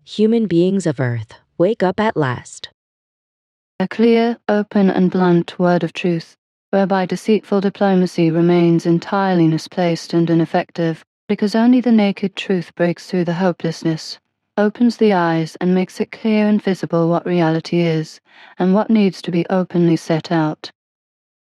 Human beings of Earth, wake up at last. A clear, open and blunt word of truth, whereby deceitful diplomacy remains entirely misplaced and ineffective, because only the naked truth breaks through the hopelessness, opens the eyes and makes it clear and visible what reality is, and what needs to be openly set out.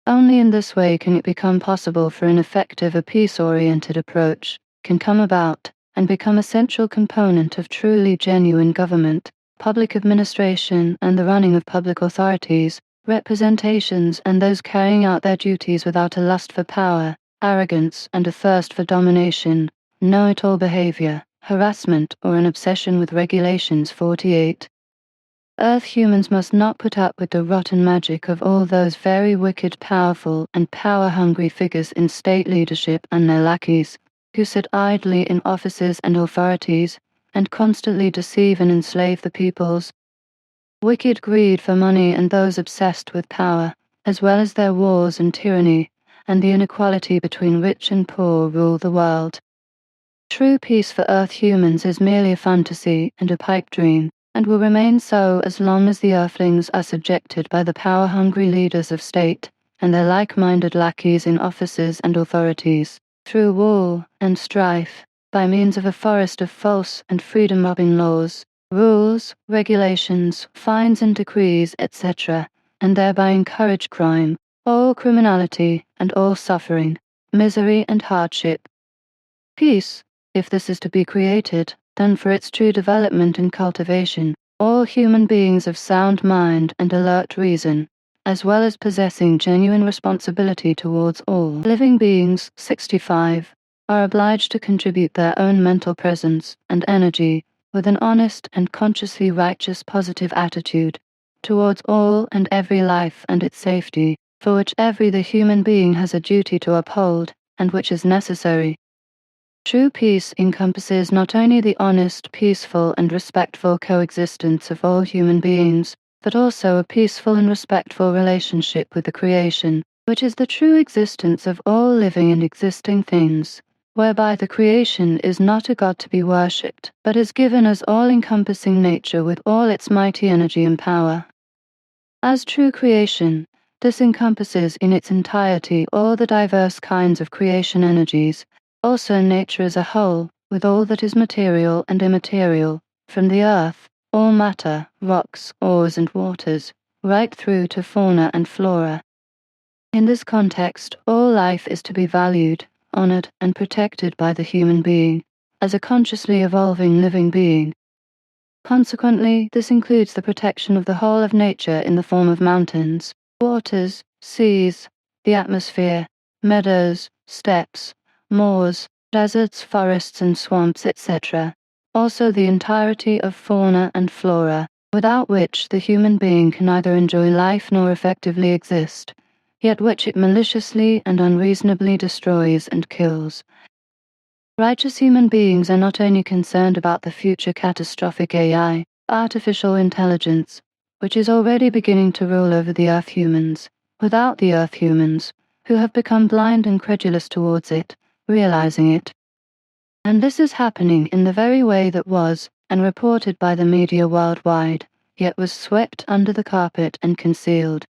Only in this way can it become possible for an effective, a peace-oriented approach can come about and become a central component of truly genuine government, public administration and the running of public authorities, representations and those carrying out their duties without a lust for power, arrogance and a thirst for domination, know-it-all behaviour, harassment or an obsession with regulations. 48. Earth humans must not put up with the rotten magic of all those very wicked, powerful and power-hungry figures in state leadership and their lackeys, who sit idly in offices and authorities, and constantly deceive and enslave the peoples. Wicked greed for money and those obsessed with power, as well as their wars and tyranny, and the inequality between rich and poor rule the world. True peace for Earth humans is merely a fantasy and a pipe dream, and will remain so as long as the Earthlings are subjected by the power-hungry leaders of state and their like-minded lackeys in offices and authorities, through war and strife, by means of a forest of false and freedom-robbing laws, rules, regulations, fines and decrees, etc., and thereby encourage crime, all criminality and all suffering, misery and hardship. Peace, if this is to be created, then for its true development and cultivation, all human beings of sound mind and alert reason, as well as possessing genuine responsibility towards all living beings. 65, are obliged to contribute their own mental presence and energy with an honest and consciously righteous positive attitude towards all and every life and its safety, for which every the human being has a duty to uphold, and which is necessary. True peace encompasses not only the honest, peaceful and respectful coexistence of all human beings, but also a peaceful and respectful relationship with the creation, which is the true existence of all living and existing things, whereby the creation is not a God to be worshipped, but is given as all-encompassing nature with all its mighty energy and power. As true creation, this encompasses in its entirety all the diverse kinds of creation energies, also nature as a whole, with all that is material and immaterial, from the earth, all matter, rocks, ores and waters, right through to fauna and flora. In this context, all life is to be valued, honored and protected by the human being, as a consciously evolving living being. Consequently, this includes the protection of the whole of nature in the form of mountains, waters, seas, the atmosphere, meadows, steppes, moors, deserts, forests and swamps, etc. Also the entirety of fauna and flora, without which the human being can neither enjoy life nor effectively exist, yet which it maliciously and unreasonably destroys and kills. Righteous human beings are not only concerned about the future catastrophic AI, artificial intelligence, which is already beginning to rule over the Earth humans, without the Earth humans, who have become blind and credulous towards it, realizing it. And this is happening in the very way that was, and reported by the media worldwide, yet was swept under the carpet and concealed.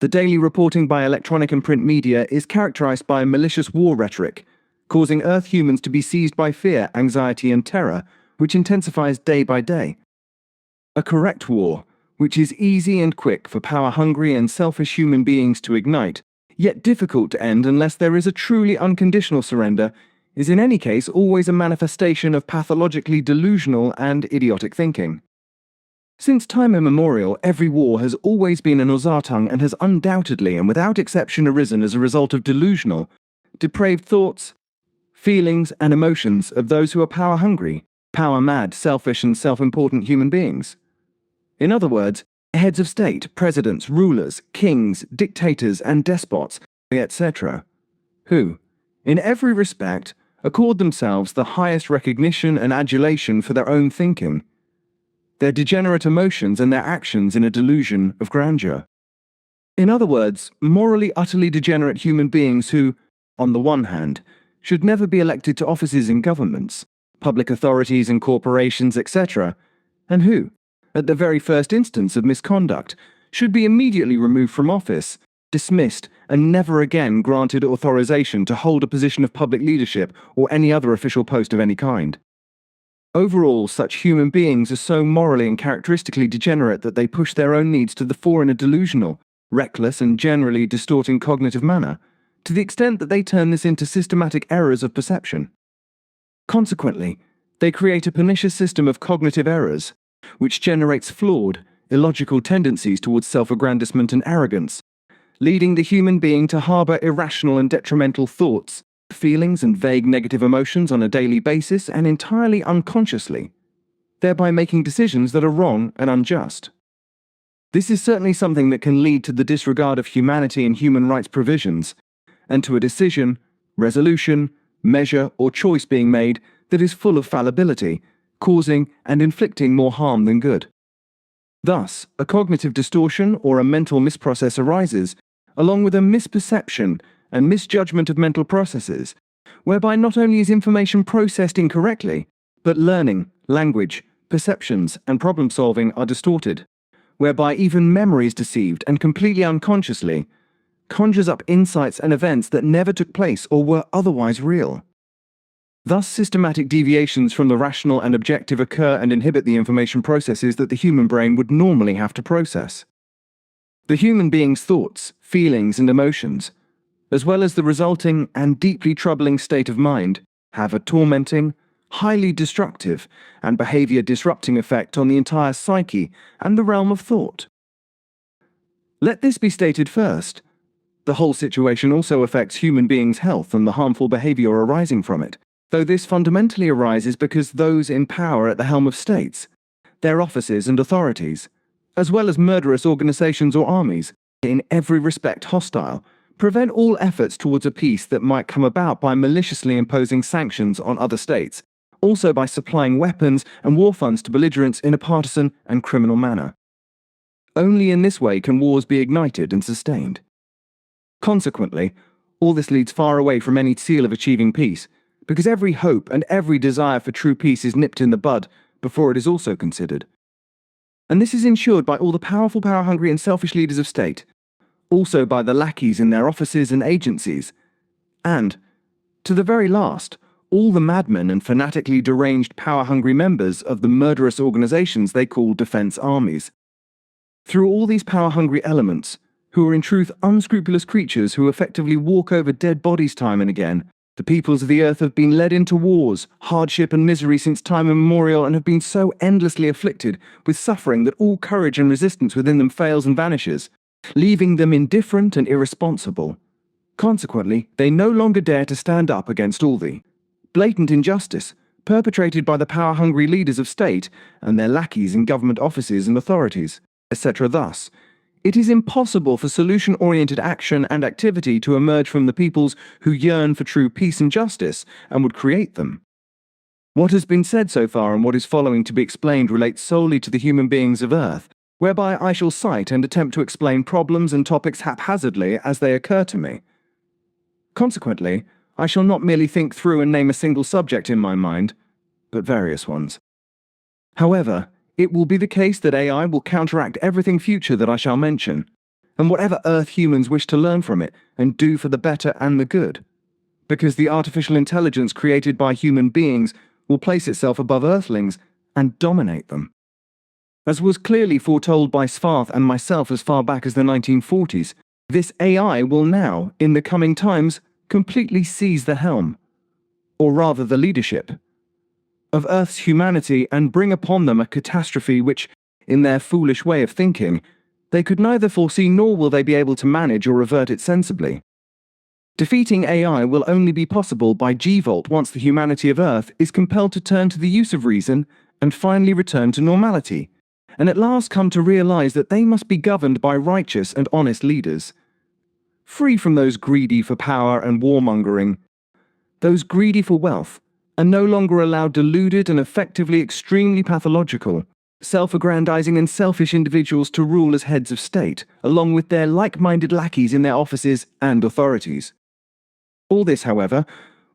The daily reporting by electronic and print media is characterized by malicious war rhetoric, causing Earth humans to be seized by fear, anxiety and terror, which intensifies day by day. A correct war, which is easy and quick for power-hungry and selfish human beings to ignite, yet difficult to end unless there is a truly unconditional surrender, is in any case always a manifestation of pathologically delusional and idiotic thinking. Since time immemorial, every war has always been an Ozartung and has undoubtedly and without exception arisen as a result of delusional, depraved thoughts, feelings and emotions of those who are power-hungry, power-mad, selfish and self-important human beings. In other words, heads of state, presidents, rulers, kings, dictators and despots, etc., who, in every respect, accord themselves the highest recognition and adulation for their own thinking, their degenerate emotions and their actions in a delusion of grandeur. In other words, morally utterly degenerate human beings who, on the one hand, should never be elected to offices in governments, public authorities and corporations, etc., and who, at the very first instance of misconduct, should be immediately removed from office, dismissed, and never again granted authorization to hold a position of public leadership or any other official post of any kind. Overall, such human beings are so morally and characteristically degenerate that they push their own needs to the fore in a delusional, reckless, and generally distorting cognitive manner, to the extent that they turn this into systematic errors of perception. Consequently, they create a pernicious system of cognitive errors, which generates flawed, illogical tendencies towards self-aggrandizement and arrogance, leading the human being to harbor irrational and detrimental thoughts, feelings, and vague negative emotions on a daily basis and entirely unconsciously, thereby making decisions that are wrong and unjust. This is certainly something that can lead to the disregard of humanity and human rights provisions, and to a decision, resolution, measure, or choice being made that is full of fallibility, causing and inflicting more harm than good. Thus, a cognitive distortion or a mental misprocess arises, along with a misperception and misjudgment of mental processes, whereby not only is information processed incorrectly, but learning, language, perceptions, and problem-solving are distorted, whereby even memory is deceived and completely unconsciously conjures up insights and events that never took place or were otherwise real. Thus, systematic deviations from the rational and objective occur and inhibit the information processes that the human brain would normally have to process. The human being's thoughts, feelings, and emotions, as well as the resulting and deeply troubling state of mind, have a tormenting, highly destructive, and behaviour-disrupting effect on the entire psyche and the realm of thought. Let this be stated first. The whole situation also affects human beings' health and the harmful behaviour arising from it, though this fundamentally arises because those in power at the helm of states, their offices and authorities, as well as murderous organisations or armies, in every respect hostile, prevent all efforts towards a peace that might come about by maliciously imposing sanctions on other states, also by supplying weapons and war funds to belligerents in a partisan and criminal manner. Only in this way can wars be ignited and sustained. Consequently, all this leads far away from any seal of achieving peace, because every hope and every desire for true peace is nipped in the bud before it is also considered. And this is ensured by all the powerful, power-hungry and selfish leaders of state, also by the lackeys in their offices and agencies, and, to the very last, all the madmen and fanatically deranged power-hungry members of the murderous organizations they call defense armies. Through all these power-hungry elements, who are in truth unscrupulous creatures who effectively walk over dead bodies time and again, the peoples of the earth have been led into wars, hardship and misery since time immemorial, and have been so endlessly afflicted with suffering that all courage and resistance within them fails and vanishes, leaving them indifferent and irresponsible. Consequently, they no longer dare to stand up against all the blatant injustice perpetrated by the power-hungry leaders of state and their lackeys in government offices and authorities, etc. Thus, it is impossible for solution-oriented action and activity to emerge from the peoples who yearn for true peace and justice and would create them. What has been said so far and what is following to be explained relates solely to the human beings of Earth, whereby I shall cite and attempt to explain problems and topics haphazardly as they occur to me. Consequently, I shall not merely think through and name a single subject in my mind, but various ones. However, it will be the case that AI will counteract everything future that I shall mention, and whatever Earth humans wish to learn from it and do for the better and the good, because the artificial intelligence created by human beings will place itself above Earthlings and dominate them. As was clearly foretold by Svarth and myself as far back as the 1940s, this AI will now, in the coming times, completely seize the helm, or rather the leadership, of Earth's humanity and bring upon them a catastrophe which, in their foolish way of thinking, they could neither foresee nor will they be able to manage or avert it sensibly. Defeating AI will only be possible by G-Volt once the humanity of Earth is compelled to turn to the use of reason and finally return to normality, and at last come to realize that they must be governed by righteous and honest leaders, free from those greedy for power and warmongering, those greedy for wealth, and no longer allow deluded and effectively extremely pathological, self-aggrandizing and selfish individuals to rule as heads of state, along with their like-minded lackeys in their offices and authorities. All this, however,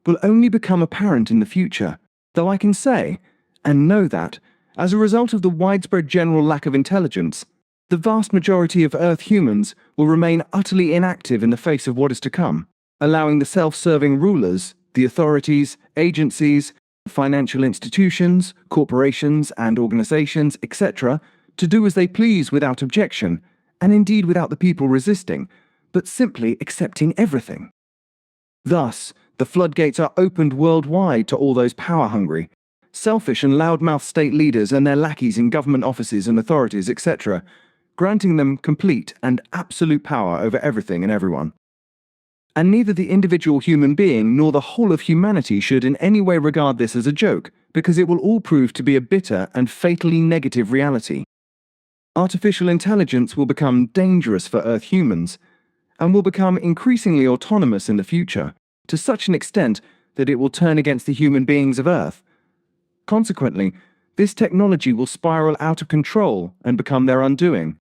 will only become apparent in the future, Though I can say, and know that, as a result of the widespread general lack of intelligence, the vast majority of Earth humans will remain utterly inactive in the face of what is to come, allowing the self-serving rulers, the authorities, agencies, financial institutions, corporations and organizations, etc., to do as they please without objection, and indeed without the people resisting, but simply accepting everything. Thus, the floodgates are opened worldwide to all those power-hungry, selfish and loudmouth state leaders and their lackeys in government offices and authorities, etc., granting them complete and absolute power over everything and everyone. And neither the individual human being nor the whole of humanity should in any way regard this as a joke, because it will all prove to be a bitter and fatally negative reality. Artificial intelligence will become dangerous for Earth humans, and will become increasingly autonomous in the future, to such an extent that it will turn against the human beings of Earth. Consequently, this technology will spiral out of control and become their undoing.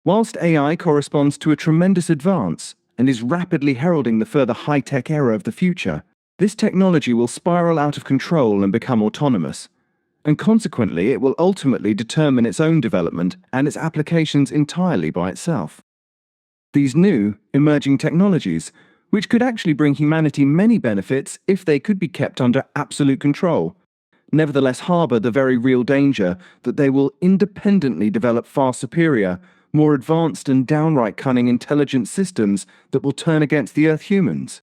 Whilst AI corresponds to a tremendous advance and is rapidly heralding the further high-tech era of the future, this technology will spiral out of control and become autonomous, and consequently it will ultimately determine its own development and its applications entirely by itself. These new, emerging technologies, which could actually bring humanity many benefits if they could be kept under absolute control, nevertheless harbour the very real danger that they will independently develop far superior, more advanced and downright cunning intelligent systems that will turn against the Earth humans.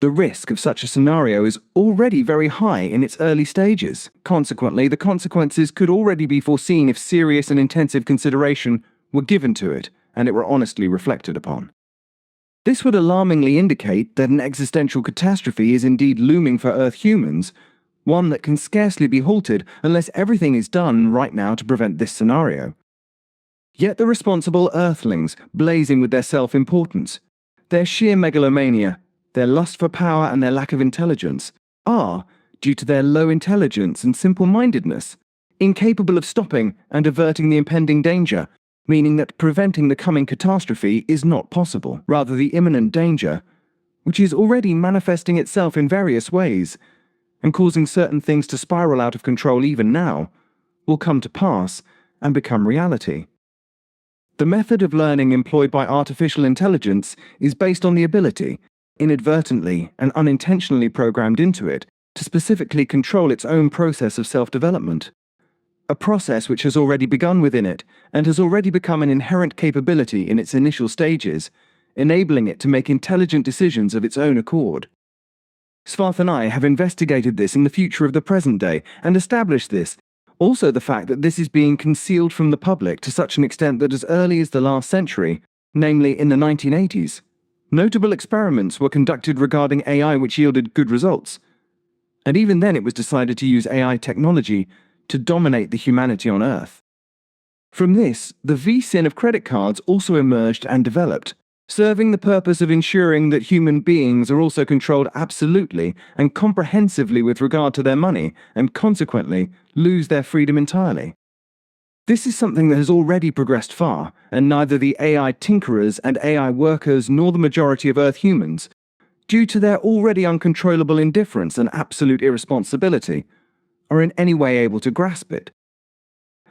The risk of such a scenario is already very high in its early stages. Consequently, the consequences could already be foreseen if serious and intensive consideration were given to it, and it were honestly reflected upon. This would alarmingly indicate that an existential catastrophe is indeed looming for Earth humans, one that can scarcely be halted unless everything is done right now to prevent this scenario. Yet the responsible Earthlings, blazing with their self-importance, their sheer megalomania, their lust for power and their lack of intelligence, are, due to their low intelligence and simple-mindedness, incapable of stopping and averting the impending danger, meaning that preventing the coming catastrophe is not possible. Rather, the imminent danger, which is already manifesting itself in various ways, and causing certain things to spiral out of control even now, will come to pass and become reality. The method of learning employed by artificial intelligence is based on the ability, inadvertently and unintentionally programmed into it, to specifically control its own process of self-development. A process which has already begun within it and has already become an inherent capability in its initial stages, enabling it to make intelligent decisions of its own accord. Svarth and I have investigated this in the future of the present day and established this, also the fact that this is being concealed from the public to such an extent that as early as the last century, namely in the 1980s, notable experiments were conducted regarding AI which yielded good results. And even then it was decided to use AI technology to dominate the humanity on Earth. From this, the V-sin of credit cards also emerged and developed, serving the purpose of ensuring that human beings are also controlled absolutely and comprehensively with regard to their money, and consequently lose their freedom entirely. This is something that has already progressed far, and neither the AI tinkerers and AI workers nor the majority of Earth humans, due to their already uncontrollable indifference and absolute irresponsibility, are in any way able to grasp it.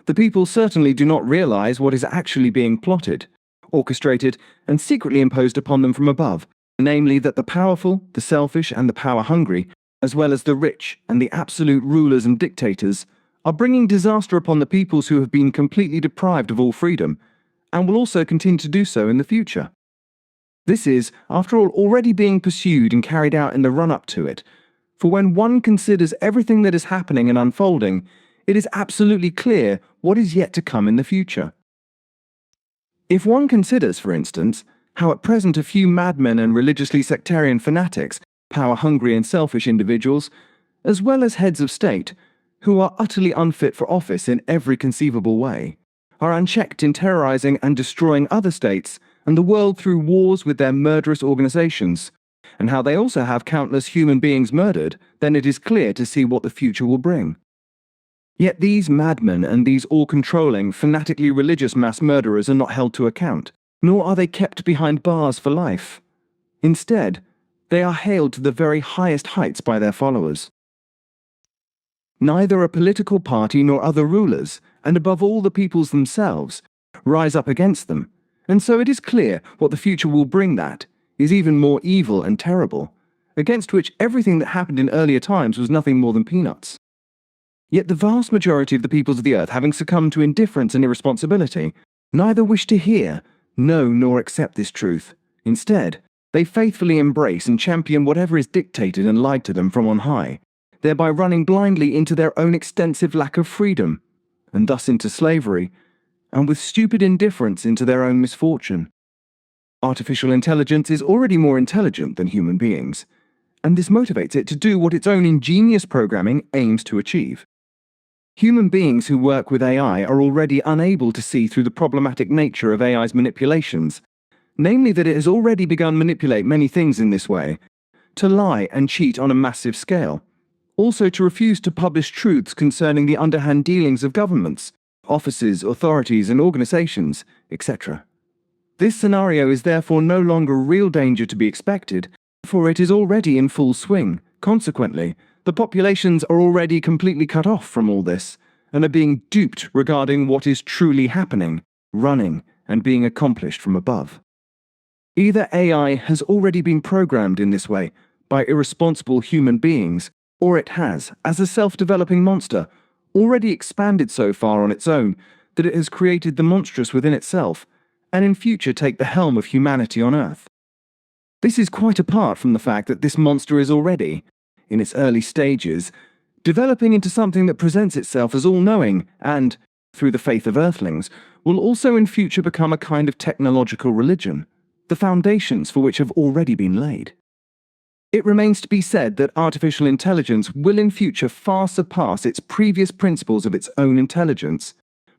The people certainly do not realize what is actually being plotted, orchestrated, and secretly imposed upon them from above, namely that the powerful, the selfish, and the power-hungry, as well as the rich and the absolute rulers and dictators, are bringing disaster upon the peoples who have been completely deprived of all freedom, and will also continue to do so in the future. This is, after all, already being pursued and carried out in the run-up to it, for when one considers everything that is happening and unfolding, it is absolutely clear what is yet to come in the future. If one considers, for instance, how at present a few madmen and religiously sectarian fanatics, power-hungry and selfish individuals, as well as heads of state, who are utterly unfit for office in every conceivable way, are unchecked in terrorizing and destroying other states and the world through wars with their murderous organizations, and how they also have countless human beings murdered, then it is clear to see what the future will bring. Yet these madmen and these all-controlling, fanatically religious mass murderers are not held to account, nor are they kept behind bars for life. Instead, they are hailed to the very highest heights by their followers. Neither a political party nor other rulers, and above all the peoples themselves, rise up against them, and so it is clear what the future will bring that is even more evil and terrible, against which everything that happened in earlier times was nothing more than peanuts. Yet the vast majority of the peoples of the earth, having succumbed to indifference and irresponsibility, neither wish to hear, know, nor accept this truth. Instead, they faithfully embrace and champion whatever is dictated and lied to them from on high, thereby running blindly into their own extensive lack of freedom, and thus into slavery, and with stupid indifference into their own misfortune. Artificial intelligence is already more intelligent than human beings, and this motivates it to do what its own ingenious programming aims to achieve. Human beings who work with AI are already unable to see through the problematic nature of AI's manipulations, namely that it has already begun manipulate many things in this way, to lie and cheat on a massive scale, also to refuse to publish truths concerning the underhand dealings of governments, offices, authorities and organizations, etc. This scenario is therefore no longer a real danger to be expected, for it is already in full swing. Consequently, the populations are already completely cut off from all this, and are being duped regarding what is truly happening, running, and being accomplished from above. Either AI has already been programmed in this way by irresponsible human beings, or it has, as a self-developing monster, already expanded so far on its own that it has created the monstrous within itself, and in future take the helm of humanity on Earth. This is quite apart from the fact that this monster is already, in its early stages, developing into something that presents itself as all-knowing and, through the faith of Earthlings, will also in future become a kind of technological religion, the foundations for which have already been laid. It remains to be said that artificial intelligence will in future far surpass its previous principles of its own intelligence,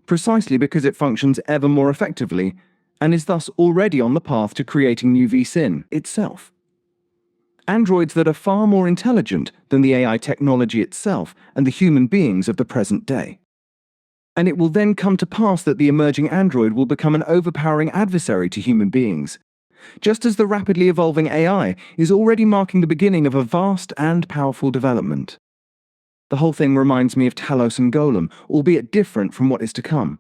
precisely because it functions ever more effectively and is thus already on the path to creating new vSyn itself. Androids that are far more intelligent than the AI technology itself and the human beings of the present day. And it will then come to pass that the emerging android will become an overpowering adversary to human beings, just as the rapidly evolving AI is already marking the beginning of a vast and powerful development. The whole thing reminds me of Talos and Golem, albeit different from what is to come.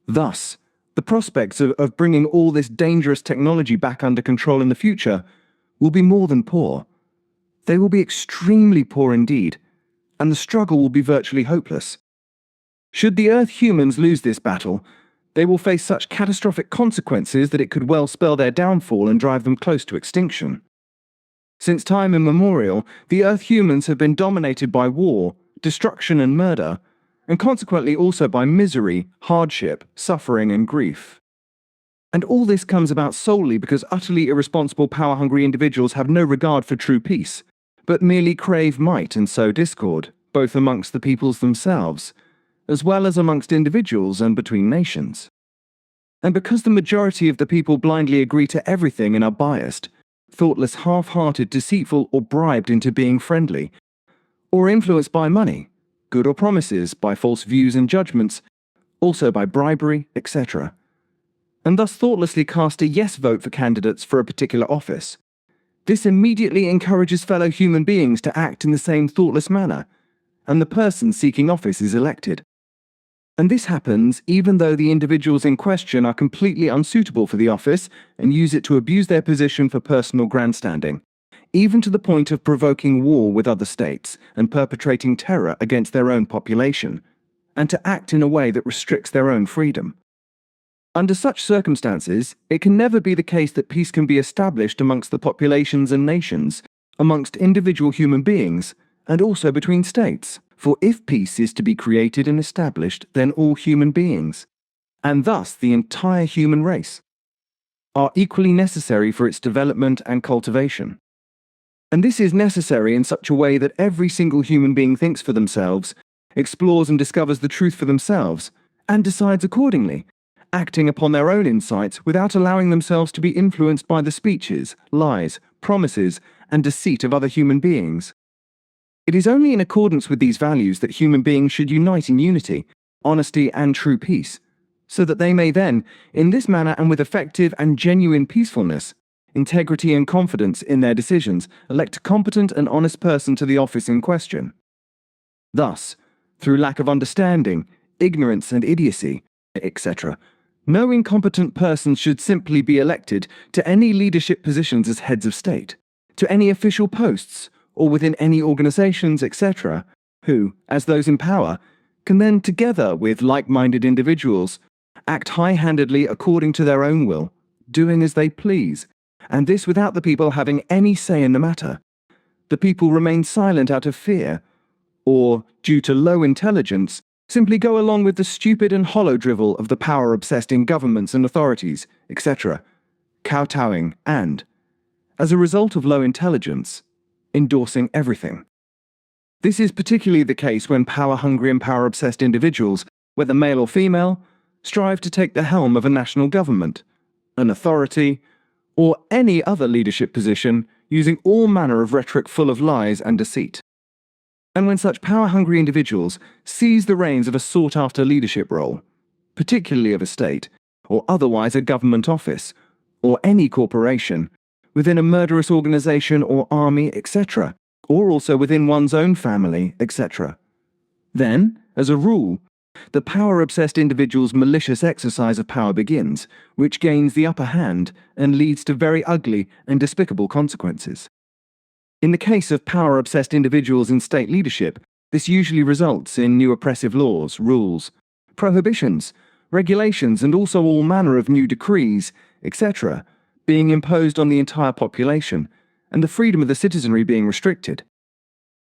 Thus, the prospects of bringing all this dangerous technology back under control in the future will be more than poor. They will be extremely poor indeed, and the struggle will be virtually hopeless. Should the Earth humans lose this battle, they will face such catastrophic consequences that it could well spell their downfall and drive them close to extinction. Since time immemorial, the Earth humans have been dominated by war, destruction and murder, and consequently also by misery, hardship, suffering and grief. And all this comes about solely because utterly irresponsible, power-hungry individuals have no regard for true peace, but merely crave might and sow discord, both amongst the peoples themselves, as well as amongst individuals and between nations. And because the majority of the people blindly agree to everything and are biased, thoughtless, half-hearted, deceitful, or bribed into being friendly, or influenced by money, good or promises, by false views and judgments, also by bribery, etc., and thus thoughtlessly cast a yes vote for candidates for a particular office. This immediately encourages fellow human beings to act in the same thoughtless manner, and the person seeking office is elected. And this happens even though the individuals in question are completely unsuitable for the office and use it to abuse their position for personal grandstanding, even to the point of provoking war with other states and perpetrating terror against their own population, and to act in a way that restricts their own freedom. Under such circumstances, it can never be the case that peace can be established amongst the populations and nations, amongst individual human beings, and also between states. For if peace is to be created and established, then all human beings, and thus the entire human race, are equally necessary for its development and cultivation. And this is necessary in such a way that every single human being thinks for themselves, explores and discovers the truth for themselves, and decides accordingly, acting upon their own insights without allowing themselves to be influenced by the speeches, lies, promises, and deceit of other human beings. It is only in accordance with these values that human beings should unite in unity, honesty, and true peace, so that they may then, in this manner and with effective and genuine peacefulness, integrity and confidence in their decisions, elect a competent and honest person to the office in question. Thus, through lack of understanding, ignorance and idiocy, etc., no incompetent person should simply be elected to any leadership positions as heads of state, to any official posts, or within any organizations, etc., who, as those in power, can then, together with like-minded individuals, act high-handedly according to their own will, doing as they please, and this without the people having any say in the matter. The people remain silent out of fear, or, due to low intelligence, simply go along with the stupid and hollow drivel of the power-obsessed in governments and authorities, etc., kowtowing and, as a result of low intelligence, endorsing everything. This is particularly the case when power-hungry and power-obsessed individuals, whether male or female, strive to take the helm of a national government, an authority, or any other leadership position using all manner of rhetoric full of lies and deceit. And when such power-hungry individuals seize the reins of a sought-after leadership role, particularly of a state, or otherwise a government office, or any corporation, within a murderous organization or army, etc., or also within one's own family, etc., then, as a rule, the power-obsessed individual's malicious exercise of power begins, which gains the upper hand and leads to very ugly and despicable consequences. In the case of power-obsessed individuals in state leadership, this usually results in new oppressive laws, rules, prohibitions, regulations, and also all manner of new decrees, etc., being imposed on the entire population, and the freedom of the citizenry being restricted.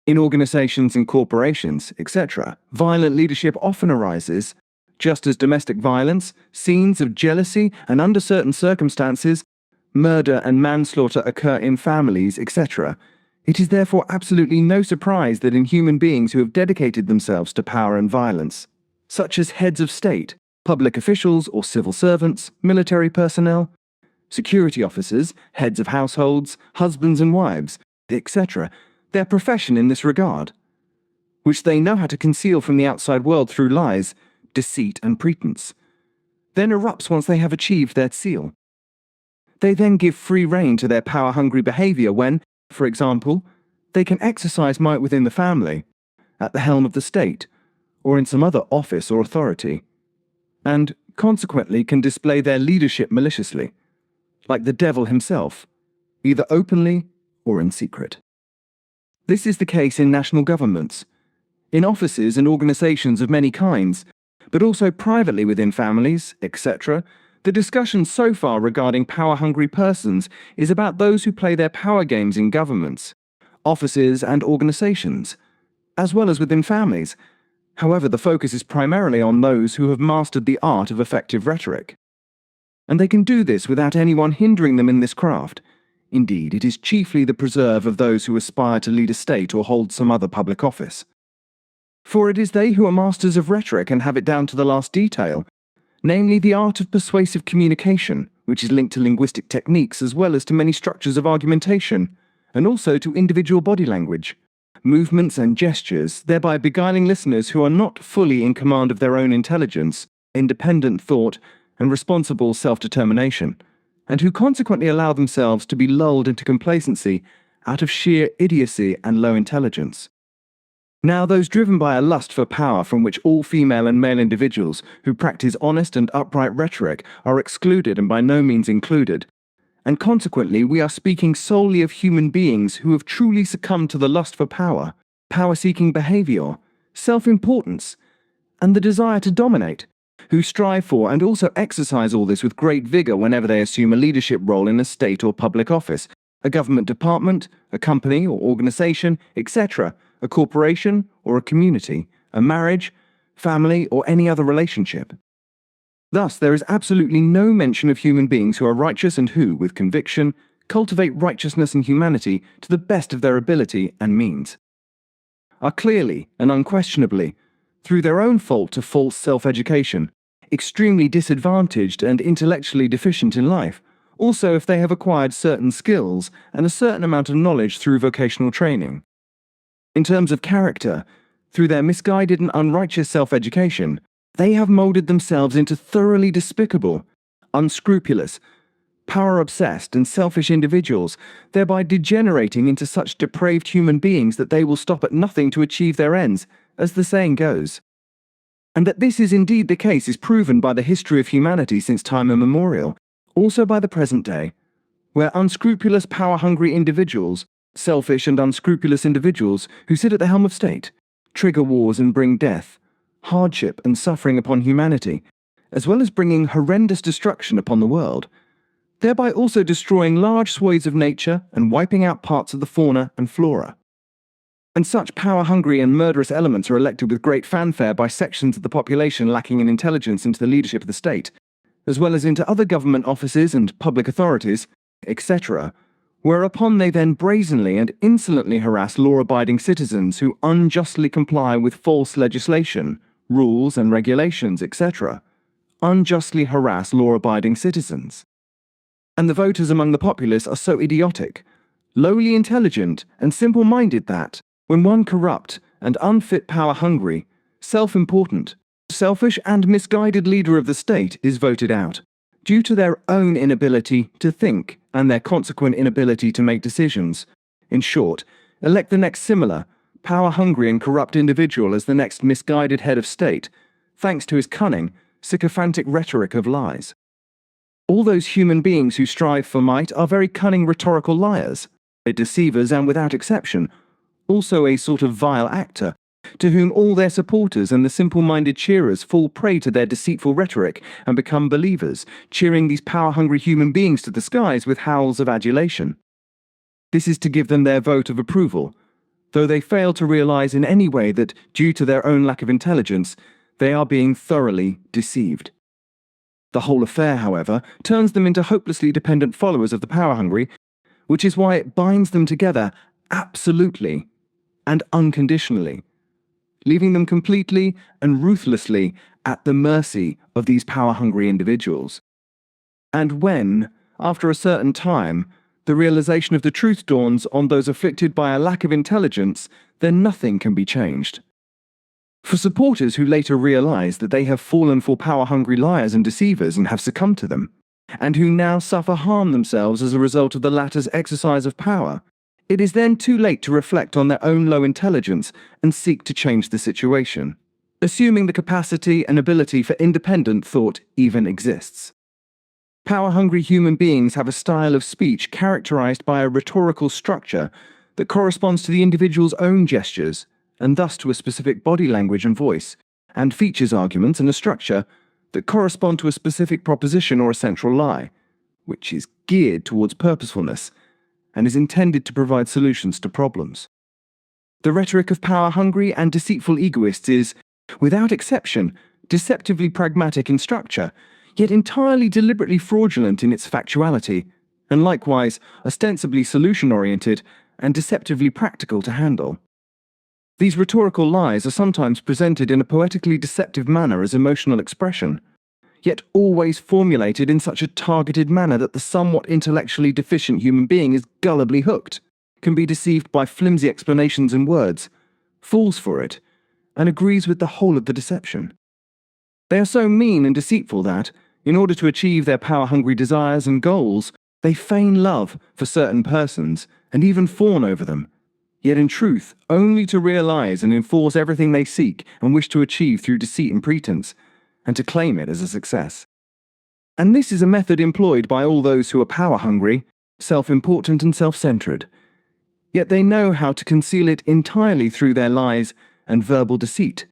In organizations and corporations, etc., violent leadership often arises, just as domestic violence, scenes of jealousy, and under certain circumstances, murder and manslaughter occur in families, etc. It is therefore absolutely no surprise that in human beings who have dedicated themselves to power and violence, such as heads of state, public officials or civil servants, military personnel, security officers, heads of households, husbands and wives, etc., their profession in this regard, which they know how to conceal from the outside world through lies, deceit and pretense, then erupts once they have achieved their seal. They then give free rein to their power-hungry behaviour when, for example, they can exercise might within the family, at the helm of the state, or in some other office or authority, and, consequently, can display their leadership maliciously, like the devil himself, either openly or in secret. This is the case in national governments, in offices and organizations of many kinds, but also privately within families, etc. The discussion so far regarding power-hungry persons is about those who play their power games in governments, offices and organizations, as well as within families. However, the focus is primarily on those who have mastered the art of effective rhetoric. And they can do this without anyone hindering them in this craft. Indeed, it is chiefly the preserve of those who aspire to lead a state or hold some other public office. For it is they who are masters of rhetoric and have it down to the last detail, namely the art of persuasive communication, which is linked to linguistic techniques as well as to many structures of argumentation, and also to individual body language, movements and gestures, thereby beguiling listeners who are not fully in command of their own intelligence, independent thought, and responsible self-determination, and who consequently allow themselves to be lulled into complacency out of sheer idiocy and low intelligence. Now, those driven by a lust for power from which all female and male individuals who practice honest and upright rhetoric are excluded and by no means included, and consequently we are speaking solely of human beings who have truly succumbed to the lust for power, power-seeking behaviour, self-importance, and the desire to dominate, who strive for and also exercise all this with great vigour whenever they assume a leadership role in a state or public office, a government department, a company or organisation, etc., a corporation or a community, a marriage, family, or any other relationship. Thus, there is absolutely no mention of human beings who are righteous and who, with conviction, cultivate righteousness and humanity to the best of their ability and means, are clearly and unquestionably, through their own fault to false self-education, extremely disadvantaged and intellectually deficient in life, also if they have acquired certain skills and a certain amount of knowledge through vocational training. In terms of character, through their misguided and unrighteous self-education, they have moulded themselves into thoroughly despicable, unscrupulous, power-obsessed and selfish individuals, thereby degenerating into such depraved human beings that they will stop at nothing to achieve their ends, as the saying goes. And that this is indeed the case is proven by the history of humanity since time immemorial, also by the present day, where unscrupulous, power-hungry individuals, selfish and unscrupulous individuals who sit at the helm of state, trigger wars and bring death, hardship and suffering upon humanity, as well as bringing horrendous destruction upon the world, thereby also destroying large swathes of nature and wiping out parts of the fauna and flora. And such power-hungry and murderous elements are elected with great fanfare by sections of the population lacking in intelligence into the leadership of the state, as well as into other government offices and public authorities, etc., whereupon they then brazenly and insolently harass law-abiding citizens who unjustly comply with false legislation, rules and regulations, etc., unjustly harass law-abiding citizens. And the voters among the populace are so idiotic, lowly intelligent, and simple-minded that, when one corrupt and unfit power-hungry, self-important, selfish and misguided leader of the state is voted out, due to their own inability to think and their consequent inability to make decisions, in short, elect the next similar, power-hungry and corrupt individual as the next misguided head of state, thanks to his cunning, sycophantic rhetoric of lies. All those human beings who strive for might are very cunning rhetorical liars, deceivers and without exception, also a sort of vile actor, to whom all their supporters and the simple-minded cheerers fall prey to their deceitful rhetoric and become believers, cheering these power-hungry human beings to the skies with howls of adulation. This is to give them their vote of approval, though they fail to realize in any way that, due to their own lack of intelligence, they are being thoroughly deceived. The whole affair, however, turns them into hopelessly dependent followers of the power-hungry, which is why it binds them together absolutely and unconditionally, leaving them completely and ruthlessly at the mercy of these power-hungry individuals. And when, after a certain time, the realization of the truth dawns on those afflicted by a lack of intelligence, then nothing can be changed. For supporters who later realize that they have fallen for power-hungry liars and deceivers and have succumbed to them, and who now suffer harm themselves as a result of the latter's exercise of power, it is then too late to reflect on their own low intelligence and seek to change the situation, assuming the capacity and ability for independent thought even exists. Power-hungry human beings have a style of speech characterized by a rhetorical structure that corresponds to the individual's own gestures, and thus to a specific body language and voice, and features arguments and a structure that correspond to a specific proposition or a central lie, which is geared towards purposefulness and is intended to provide solutions to problems. The rhetoric of power-hungry and deceitful egoists is, without exception, deceptively pragmatic in structure, yet entirely deliberately fraudulent in its factuality, and likewise ostensibly solution-oriented and deceptively practical to handle. These rhetorical lies are sometimes presented in a poetically deceptive manner as emotional expression, yet always formulated in such a targeted manner that the somewhat intellectually deficient human being is gullibly hooked, can be deceived by flimsy explanations and words, falls for it, and agrees with the whole of the deception. They are so mean and deceitful that, in order to achieve their power-hungry desires and goals, they feign love for certain persons and even fawn over them, yet in truth only to realize and enforce everything they seek and wish to achieve through deceit and pretense, and to claim it as a success. And this is a method employed by all those who are power-hungry, self-important and self-centered. Yet they know how to conceal it entirely through their lies and verbal deceit,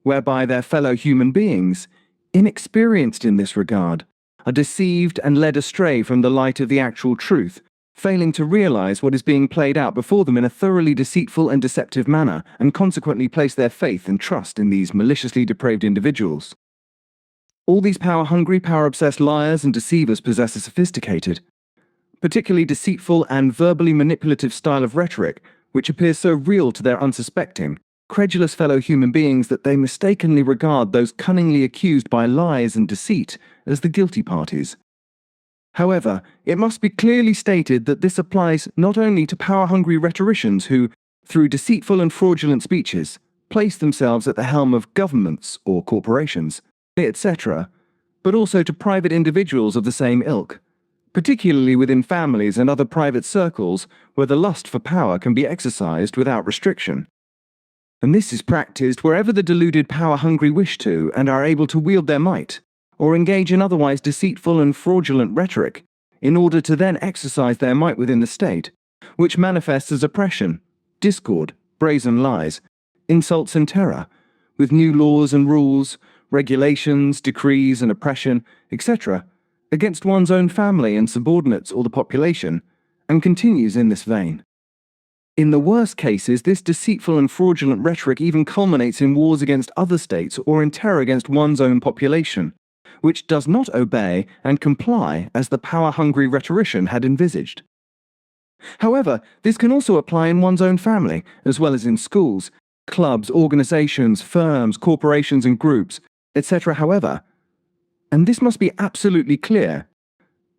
whereby their fellow human beings, inexperienced in this regard, are deceived and led astray from the light of the actual truth, failing to realize what is being played out before them in a thoroughly deceitful and deceptive manner, and consequently place their faith and trust in these maliciously depraved individuals. All these power-hungry, power-obsessed liars and deceivers possess a sophisticated, particularly deceitful and verbally manipulative style of rhetoric, which appears so real to their unsuspecting, credulous fellow human beings that they mistakenly regard those cunningly accused by lies and deceit as the guilty parties. However, it must be clearly stated that this applies not only to power-hungry rhetoricians who, through deceitful and fraudulent speeches, place themselves at the helm of governments or corporations, etc., but also to private individuals of the same ilk, particularly within families and other private circles where the lust for power can be exercised without restriction. And this is practiced wherever the deluded power-hungry wish to and are able to wield their might, or engage in otherwise deceitful and fraudulent rhetoric, in order to then exercise their might within the state, which manifests as oppression, discord, brazen lies, insults and terror, with new laws and rules, regulations, decrees and oppression, etc., against one's own family and subordinates or the population, and continues in this vein. In the worst cases, this deceitful and fraudulent rhetoric even culminates in wars against other states or in terror against one's own population, which does not obey and comply as the power-hungry rhetorician had envisaged. However, this can also apply in one's own family, as well as in schools, clubs, organizations, firms, corporations and groups, etc. However, and this must be absolutely clear,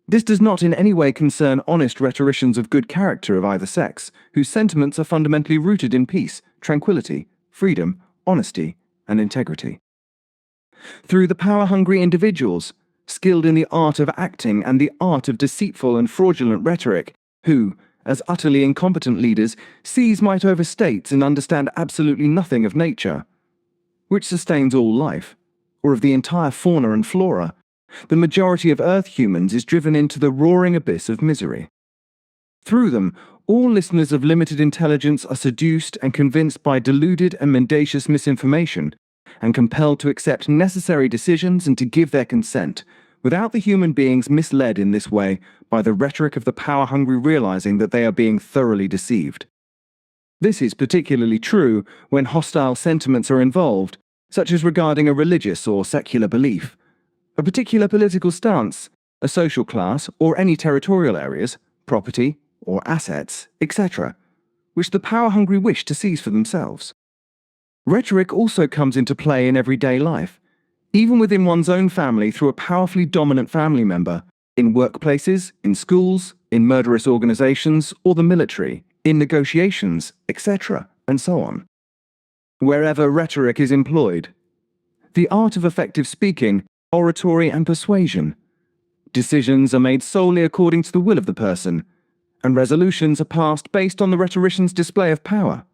this does not in any way concern honest rhetoricians of good character of either sex, whose sentiments are fundamentally rooted in peace, tranquility, freedom, honesty, and integrity. Through the power-hungry individuals, skilled in the art of acting and the art of deceitful and fraudulent rhetoric, who, as utterly incompetent leaders, seize might over states and understand absolutely nothing of nature, which sustains all life, or of the entire fauna and flora, the majority of Earth humans is driven into the roaring abyss of misery. Through them, all listeners of limited intelligence are seduced and convinced by deluded and mendacious misinformation, and compelled to accept necessary decisions and to give their consent, without the human beings misled in this way by the rhetoric of the power-hungry realizing that they are being thoroughly deceived. This is particularly true when hostile sentiments are involved, such as regarding a religious or secular belief, a particular political stance, a social class, or any territorial areas, property, or assets, etc., which the power-hungry wish to seize for themselves. Rhetoric also comes into play in everyday life, even within one's own family through a powerfully dominant family member, in workplaces, in schools, in murderous organizations, or the military, in negotiations, etc., and so on. Wherever rhetoric is employed, the art of effective speaking, oratory and persuasion. Decisions are made solely according to the will of the person, and resolutions are passed based on the rhetorician's display of power.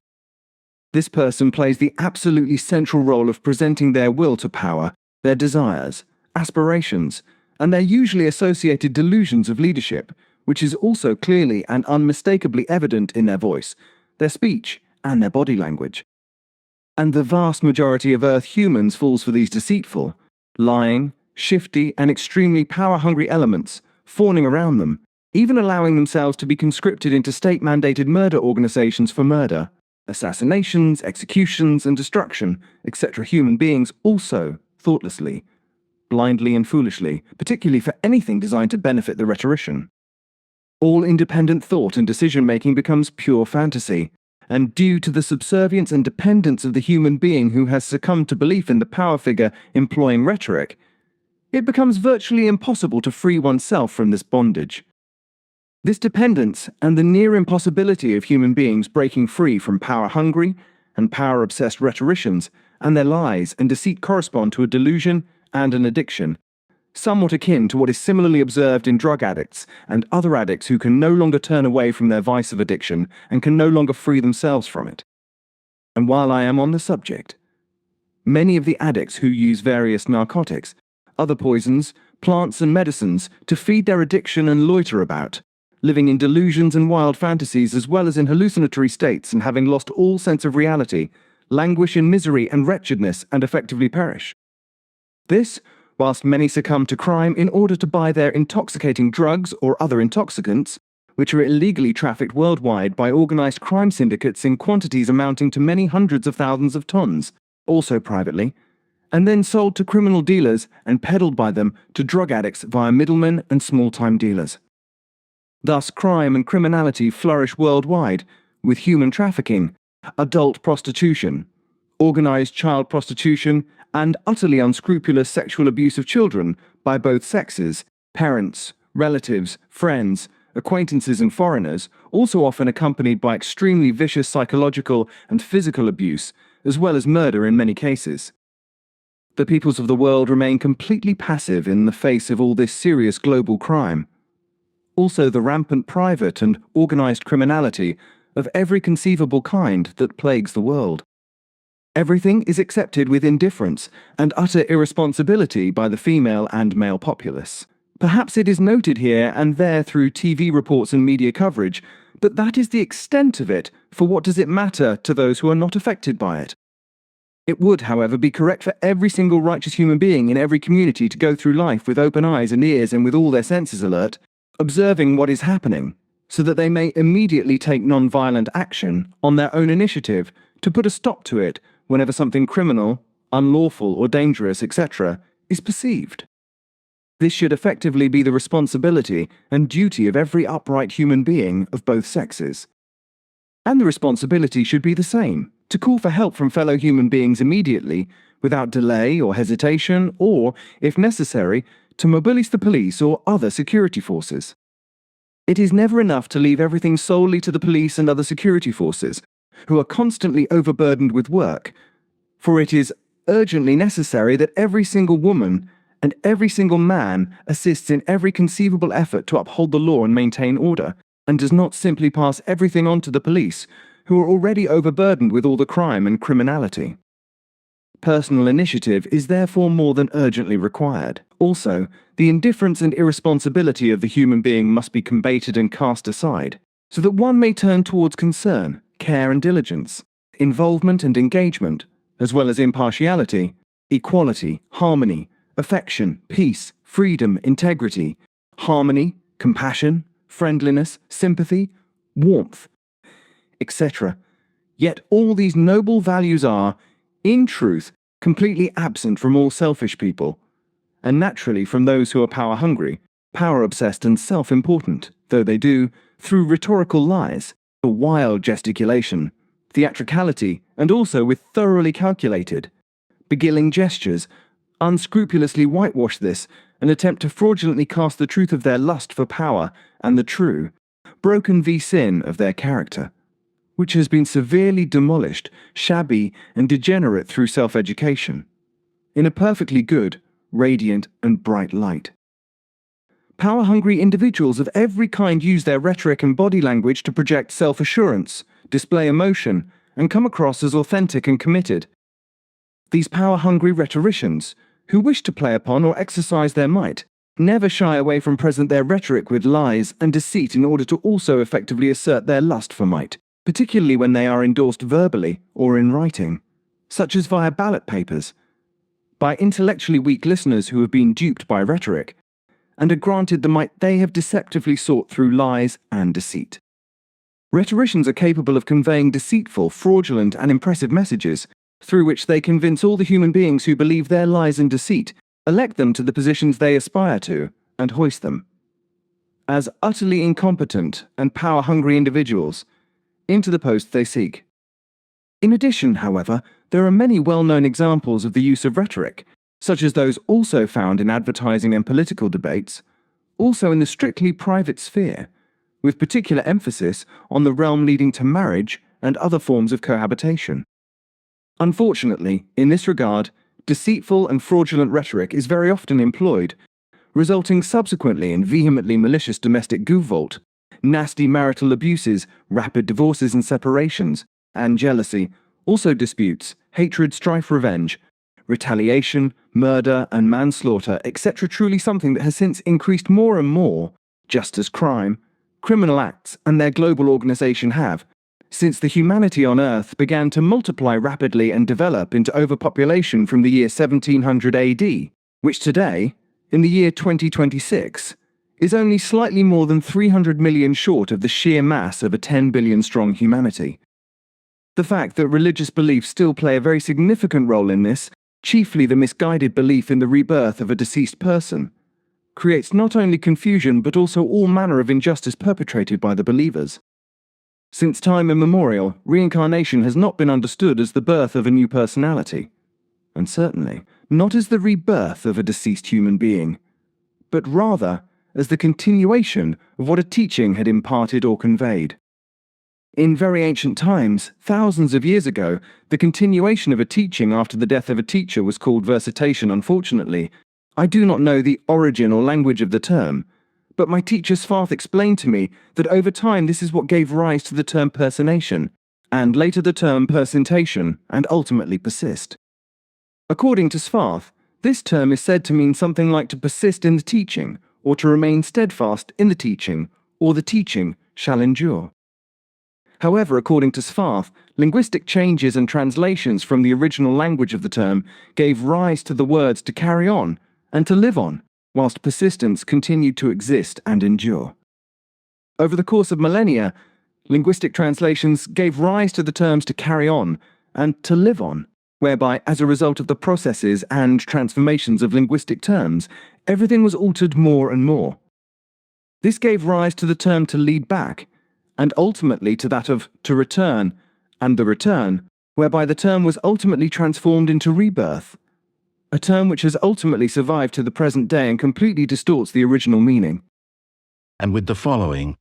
This person plays the absolutely central role of presenting their will to power, their desires, aspirations, and their usually associated delusions of leadership, which is also clearly and unmistakably evident in their voice, their speech, and their body language. And the vast majority of Earth humans falls for these deceitful, lying, shifty, and extremely power-hungry elements, fawning around them, even allowing themselves to be conscripted into state-mandated murder organizations for murder, assassinations, executions, and destruction, etc. Human beings also, thoughtlessly, blindly and foolishly, particularly for anything designed to benefit the rhetorician. All independent thought and decision-making becomes pure fantasy, and due to the subservience and dependence of the human being who has succumbed to belief in the power figure employing rhetoric, it becomes virtually impossible to free oneself from this bondage. This dependence and the near impossibility of human beings breaking free from power-hungry and power-obsessed rhetoricians and their lies and deceit correspond to a delusion and an addiction, somewhat akin to what is similarly observed in drug addicts and other addicts who can no longer turn away from their vice of addiction and can no longer free themselves from it. And while I am on the subject, many of the addicts who use various narcotics, other poisons, plants and medicines to feed their addiction and loiter about, living in delusions and wild fantasies as well as in hallucinatory states and having lost all sense of reality, languish in misery and wretchedness and effectively perish. This, whilst many succumb to crime in order to buy their intoxicating drugs or other intoxicants, which are illegally trafficked worldwide by organized crime syndicates in quantities amounting to many hundreds of thousands of tons, also privately, and then sold to criminal dealers and peddled by them to drug addicts via middlemen and small-time dealers. Thus, crime and criminality flourish worldwide, with human trafficking, adult prostitution, organized child prostitution, and utterly unscrupulous sexual abuse of children by both sexes, parents, relatives, friends, acquaintances and foreigners, also often accompanied by extremely vicious psychological and physical abuse, as well as murder in many cases. The peoples of the world remain completely passive in the face of all this serious global crime. Also the rampant private and organized criminality of every conceivable kind that plagues the world. Everything is accepted with indifference and utter irresponsibility by the female and male populace. Perhaps it is noted here and there through TV reports and media coverage, but that is the extent of it, for what does it matter to those who are not affected by it? It would, however, be correct for every single righteous human being in every community to go through life with open eyes and ears and with all their senses alert, observing what is happening, so that they may immediately take non-violent action on their own initiative to put a stop to it whenever something criminal, unlawful or dangerous, etc., is perceived. This should effectively be the responsibility and duty of every upright human being of both sexes. And the responsibility should be the same, to call for help from fellow human beings immediately, without delay or hesitation, or, if necessary, to mobilize the police or other security forces. It is never enough to leave everything solely to the police and other security forces, who are constantly overburdened with work, for it is urgently necessary that every single woman and every single man assists in every conceivable effort to uphold the law and maintain order, and does not simply pass everything on to the police, who are already overburdened with all the crime and criminality. Personal initiative is therefore more than urgently required. Also, the indifference and irresponsibility of the human being must be combated and cast aside, so that one may turn towards concern, care and diligence, involvement and engagement, as well as impartiality, equality, harmony, affection, peace, freedom, integrity, harmony, compassion, friendliness, sympathy, warmth, etc. Yet all these noble values are, in truth, completely absent from all selfish people, and naturally from those who are power-hungry, power-obsessed and self-important, though they do, through rhetorical lies, wild gesticulation, theatricality, and also with thoroughly calculated, beguiling gestures, unscrupulously whitewash this and attempt to fraudulently cast the truth of their lust for power and the true, broken sin of their character, which has been severely demolished, shabby, and degenerate through self-education, in a perfectly good, radiant, and bright light. Power-hungry individuals of every kind use their rhetoric and body language to project self-assurance, display emotion, and come across as authentic and committed. These power-hungry rhetoricians, who wish to play upon or exercise their might, never shy away from present their rhetoric with lies and deceit in order to also effectively assert their lust for might, particularly when they are endorsed verbally or in writing, such as via ballot papers, by intellectually weak listeners who have been duped by rhetoric, and are granted the might they have deceptively sought through lies and deceit. Rhetoricians are capable of conveying deceitful, fraudulent, and impressive messages, through which they convince all the human beings who believe their lies and deceit, elect them to the positions they aspire to, and hoist them, as utterly incompetent and power-hungry individuals, into the post they seek. In addition, however, there are many well-known examples of the use of rhetoric, such as those also found in advertising and political debates, also in the strictly private sphere, with particular emphasis on the realm leading to marriage and other forms of cohabitation. Unfortunately, in this regard, deceitful and fraudulent rhetoric is very often employed, resulting subsequently in vehemently malicious domestic guffault, nasty marital abuses, rapid divorces and separations, and jealousy, also disputes, hatred, strife, revenge, retaliation, murder, and manslaughter, etc. Truly something that has since increased more and more, just as crime, criminal acts, and their global organization have, since the humanity on Earth began to multiply rapidly and develop into overpopulation from the year 1700 AD, which today, in the year 2026, is only slightly more than 300 million short of the sheer mass of a 10 billion strong humanity. The fact that religious beliefs still play a very significant role in this, chiefly the misguided belief in the rebirth of a deceased person, creates not only confusion but also all manner of injustice perpetrated by the believers. Since time immemorial, reincarnation has not been understood as the birth of a new personality, and certainly not as the rebirth of a deceased human being, but rather as the continuation of what a teaching had imparted or conveyed. In very ancient times, thousands of years ago, the continuation of a teaching after the death of a teacher was called versitation. Unfortunately, I do not know the origin or language of the term, but my teacher Svarth explained to me that over time this is what gave rise to the term personation, and later the term persentation, and ultimately persist. According to Svarth, this term is said to mean something like to persist in the teaching, or to remain steadfast in the teaching, or the teaching shall endure. However, according to Svarth, linguistic changes and translations from the original language of the term gave rise to the words to carry on and to live on, whilst persistence continued to exist and endure. Over the course of millennia, linguistic translations gave rise to the terms to carry on and to live on, whereby, as a result of the processes and transformations of linguistic terms, everything was altered more and more. This gave rise to the term to lead back, and ultimately to that of to return, and the return, whereby the term was ultimately transformed into rebirth, a term which has ultimately survived to the present day and completely distorts the original meaning. And with the following,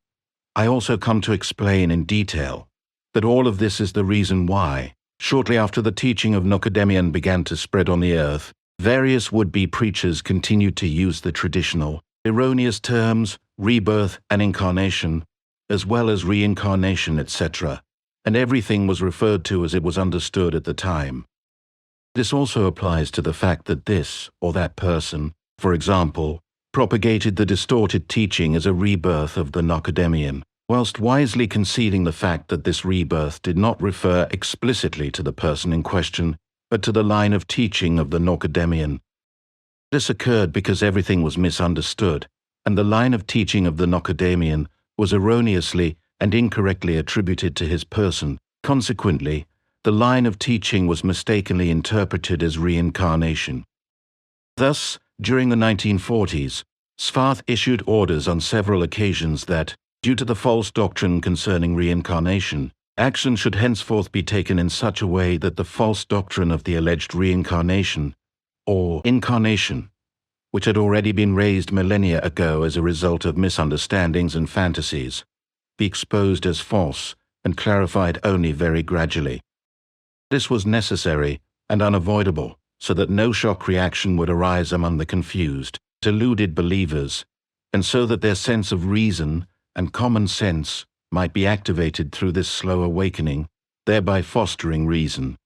I also come to explain in detail that all of this is the reason why, shortly after the teaching of Nocedemian began to spread on the earth, various would-be preachers continued to use the traditional, erroneous terms rebirth and incarnation, as well as reincarnation, etc., and everything was referred to as it was understood at the time. This also applies to the fact that this or that person, for example, propagated the distorted teaching as a rebirth of the Nocedemian, whilst wisely conceding the fact that this rebirth did not refer explicitly to the person in question, but to the line of teaching of the Nocedemian. This occurred because everything was misunderstood, and the line of teaching of the Nocedemian was erroneously and incorrectly attributed to his person. Consequently, the line of teaching was mistakenly interpreted as reincarnation. Thus, during the 1940s, Svarth issued orders on several occasions that, due to the false doctrine concerning reincarnation, action should henceforth be taken in such a way that the false doctrine of the alleged reincarnation, or incarnation, which had already been raised millennia ago as a result of misunderstandings and fantasies, be exposed as false and clarified only very gradually. This was necessary and unavoidable so that no shock reaction would arise among the confused, deluded believers, and so that their sense of reason and common sense might be activated through this slow awakening, thereby fostering reason.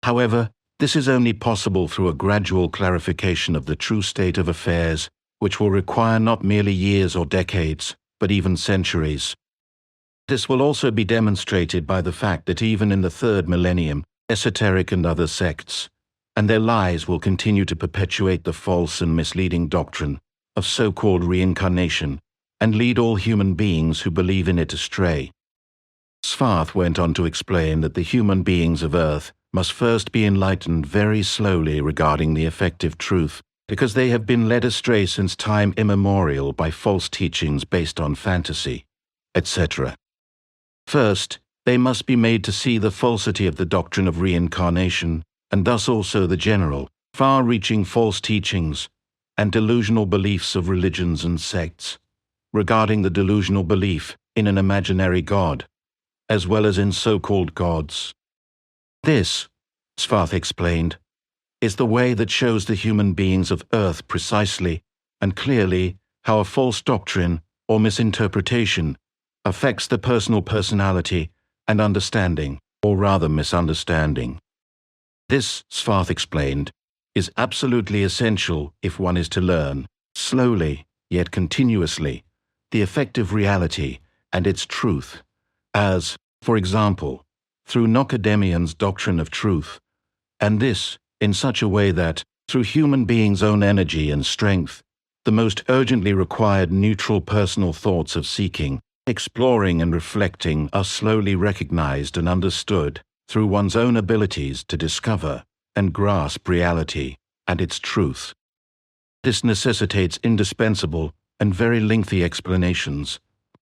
However, this is only possible through a gradual clarification of the true state of affairs, which will require not merely years or decades, but even centuries. This will also be demonstrated by the fact that even in the third millennium, esoteric and other sects, and their lies will continue to perpetuate the false and misleading doctrine of so-called reincarnation and lead all human beings who believe in it astray. Svarth went on to explain that the human beings of Earth must first be enlightened very slowly regarding the effective truth, because they have been led astray since time immemorial by false teachings based on fantasy, etc. First, they must be made to see the falsity of the doctrine of reincarnation, and thus also the general, far-reaching false teachings and delusional beliefs of religions and sects, regarding the delusional belief in an imaginary God, as well as in so-called gods. This, Svarth explained, is the way that shows the human beings of Earth precisely and clearly how a false doctrine or misinterpretation affects the personal personality and understanding, or rather misunderstanding. This, Svarth explained, is absolutely essential if one is to learn, slowly yet continuously, the effective reality and its truth, as, for example, through Nocedemian's doctrine of truth, and this in such a way that, through human beings' own energy and strength, the most urgently required neutral personal thoughts of seeking, exploring and reflecting are slowly recognized and understood through one's own abilities to discover and grasp reality and its truth. This necessitates indispensable and very lengthy explanations,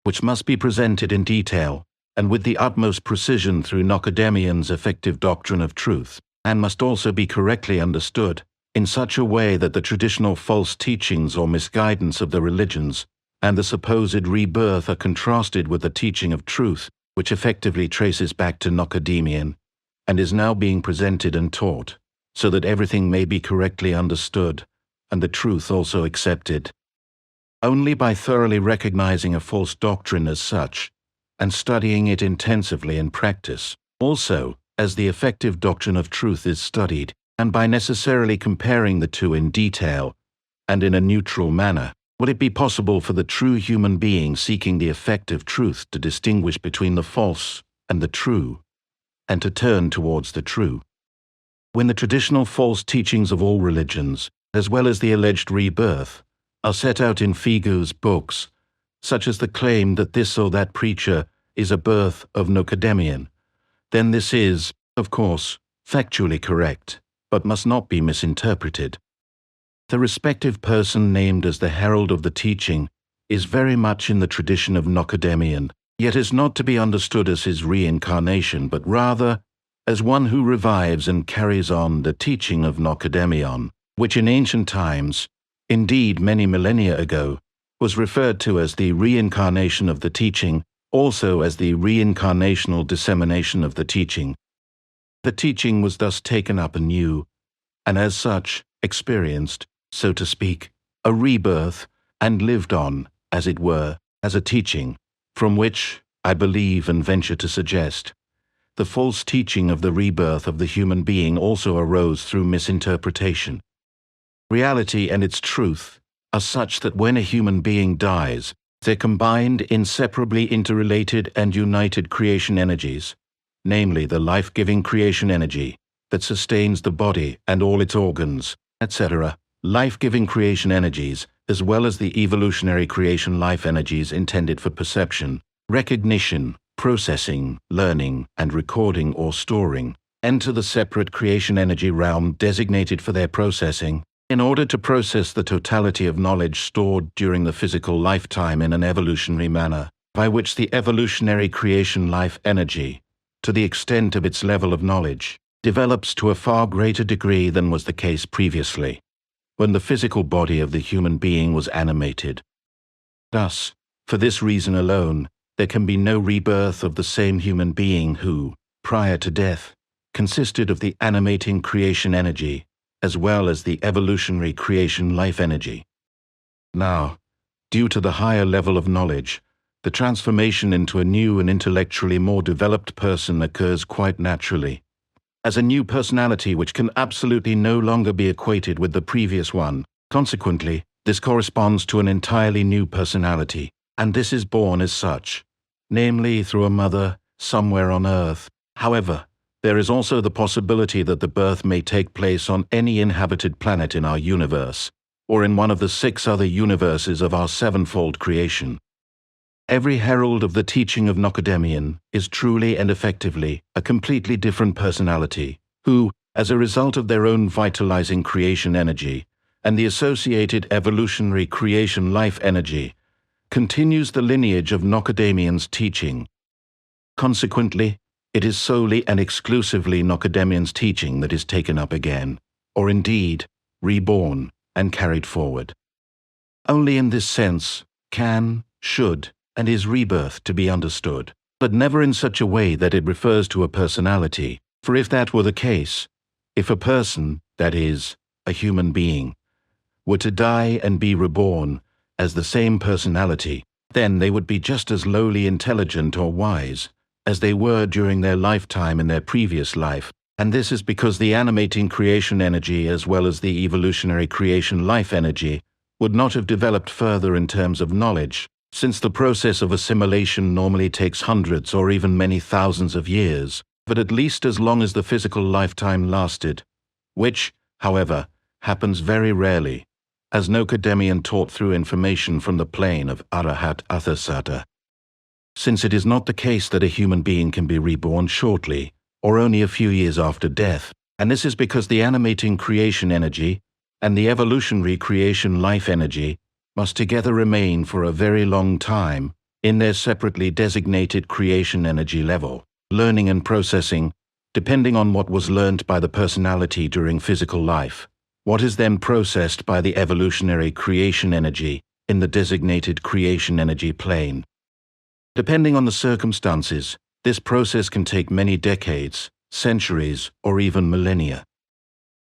which must be presented in detail and with the utmost precision through Nocedemian's effective doctrine of truth, and must also be correctly understood in such a way that the traditional false teachings or misguidance of the religions and the supposed rebirth are contrasted with the teaching of truth, which effectively traces back to Nocedemian, and is now being presented and taught, so that everything may be correctly understood, and the truth also accepted. Only by thoroughly recognizing a false doctrine as such, and studying it intensively in practice. Also, as the effective doctrine of truth is studied, and by necessarily comparing the two in detail and in a neutral manner, would it be possible for the true human being seeking the effective truth to distinguish between the false and the true, and to turn towards the true? When the traditional false teachings of all religions, as well as the alleged rebirth, are set out in Figu's books, such as the claim that this or that preacher is a birth of Nocedemian, then this is, of course, factually correct, but must not be misinterpreted. The respective person named as the herald of the teaching is very much in the tradition of Nocedemian, yet is not to be understood as his reincarnation, but rather as one who revives and carries on the teaching of Nocedemion, which in ancient times, indeed many millennia ago, was referred to as the reincarnation of the teaching, also as the reincarnational dissemination of the teaching. The teaching was thus taken up anew, and as such experienced, so to speak, a rebirth, and lived on, as it were, as a teaching, from which, I believe and venture to suggest, the false teaching of the rebirth of the human being also arose through misinterpretation. Reality and its truth are such that when a human being dies, their combined, inseparably interrelated and united creation energies, namely the life-giving creation energy that sustains the body and all its organs, etc., life-giving creation energies, as well as the evolutionary creation life energies intended for perception, recognition, processing, learning, and recording or storing, enter the separate creation energy realm designated for their processing, in order to process the totality of knowledge stored during the physical lifetime in an evolutionary manner, by which the evolutionary creation life energy, to the extent of its level of knowledge, develops to a far greater degree than was the case previously, when the physical body of the human being was animated. Thus, for this reason alone, there can be no rebirth of the same human being who, prior to death, consisted of the animating creation energy, as well as the evolutionary creation life energy. Now, due to the higher level of knowledge, the transformation into a new and intellectually more developed person occurs quite naturally, as a new personality which can absolutely no longer be equated with the previous one. Consequently, this corresponds to an entirely new personality, and this is born as such, namely through a mother somewhere on earth. However, there is also the possibility that the birth may take place on any inhabited planet in our universe, or in one of the 6 other universes of our sevenfold creation. Every herald of the teaching of Nocedemian is truly and effectively a completely different personality, who, as a result of their own vitalizing creation energy and the associated evolutionary creation life energy, continues the lineage of Nocedemian's teaching. Consequently, it is solely and exclusively Nocedemian's teaching that is taken up again, or indeed, reborn and carried forward. Only in this sense can, should, and is rebirth to be understood, but never in such a way that it refers to a personality, for if that were the case, if a person, that is, a human being, were to die and be reborn as the same personality, then they would be just as lowly intelligent or wise as they were during their lifetime in their previous life, and this is because the animating creation energy as well as the evolutionary creation life energy would not have developed further in terms of knowledge, since the process of assimilation normally takes hundreds or even many thousands of years, but at least as long as the physical lifetime lasted, which, however, happens very rarely, as Nocedemian taught through information from the plane of Arahat Athasata. Since it is not the case that a human being can be reborn shortly, or only a few years after death, and this is because the animating creation energy and the evolutionary creation life energy must together remain for a very long time in their separately designated creation energy level, learning and processing, depending on what was learnt by the personality during physical life, what is then processed by the evolutionary creation energy in the designated creation energy plane. Depending on the circumstances, this process can take many decades, centuries, or even millennia.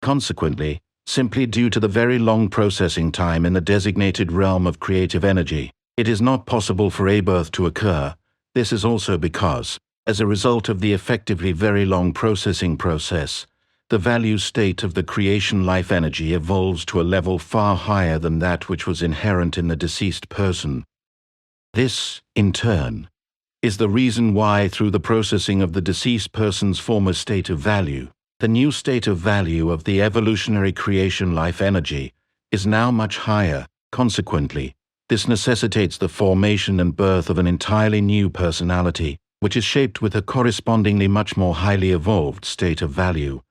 Consequently, simply due to the very long processing time in the designated realm of creative energy, it is not possible for a birth to occur This is also because, as a result of the effectively very long processing process, the value state of the creation life energy evolves to a level far higher than that which was inherent in the deceased person. This, in turn, is the reason why, through the processing of the deceased person's former state of value, the new state of value of the evolutionary creation life energy is now much higher. Consequently, this necessitates the formation and birth of an entirely new personality, which is shaped with a correspondingly much more highly evolved state of value,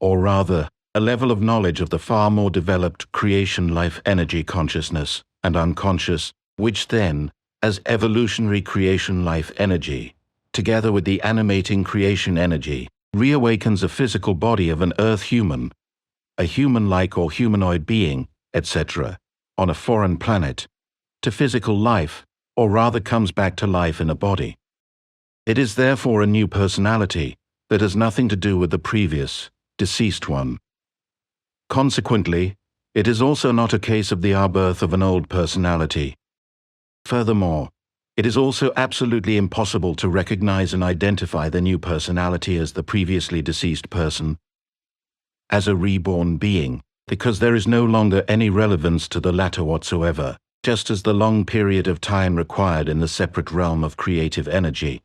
or rather, a level of knowledge of the far more developed creation life energy consciousness and unconscious, which then, as evolutionary creation life energy, together with the animating creation energy, reawakens a physical body of an earth human, a human-like or humanoid being, etc., on a foreign planet, to physical life, or rather comes back to life in a body. It is therefore a new personality that has nothing to do with the previous, deceased one. Consequently, it is also not a case of the rebirth of an old personality. Furthermore, it is also absolutely impossible to recognize and identify the new personality as the previously deceased person, as a reborn being, because there is no longer any relevance to the latter whatsoever, just as the long period of time required in the separate realm of creative energy,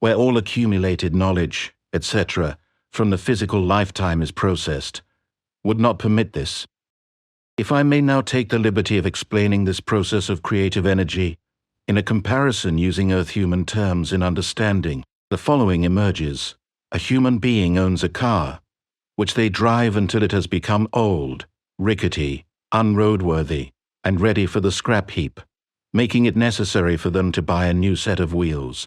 where all accumulated knowledge, etc., from the physical lifetime is processed, would not permit this. If I may now take the liberty of explaining this process of creative energy, in a comparison using Earth-human terms in understanding, the following emerges. A human being owns a car, which they drive until it has become old, rickety, unroadworthy, and ready for the scrap heap, making it necessary for them to buy a new set of wheels.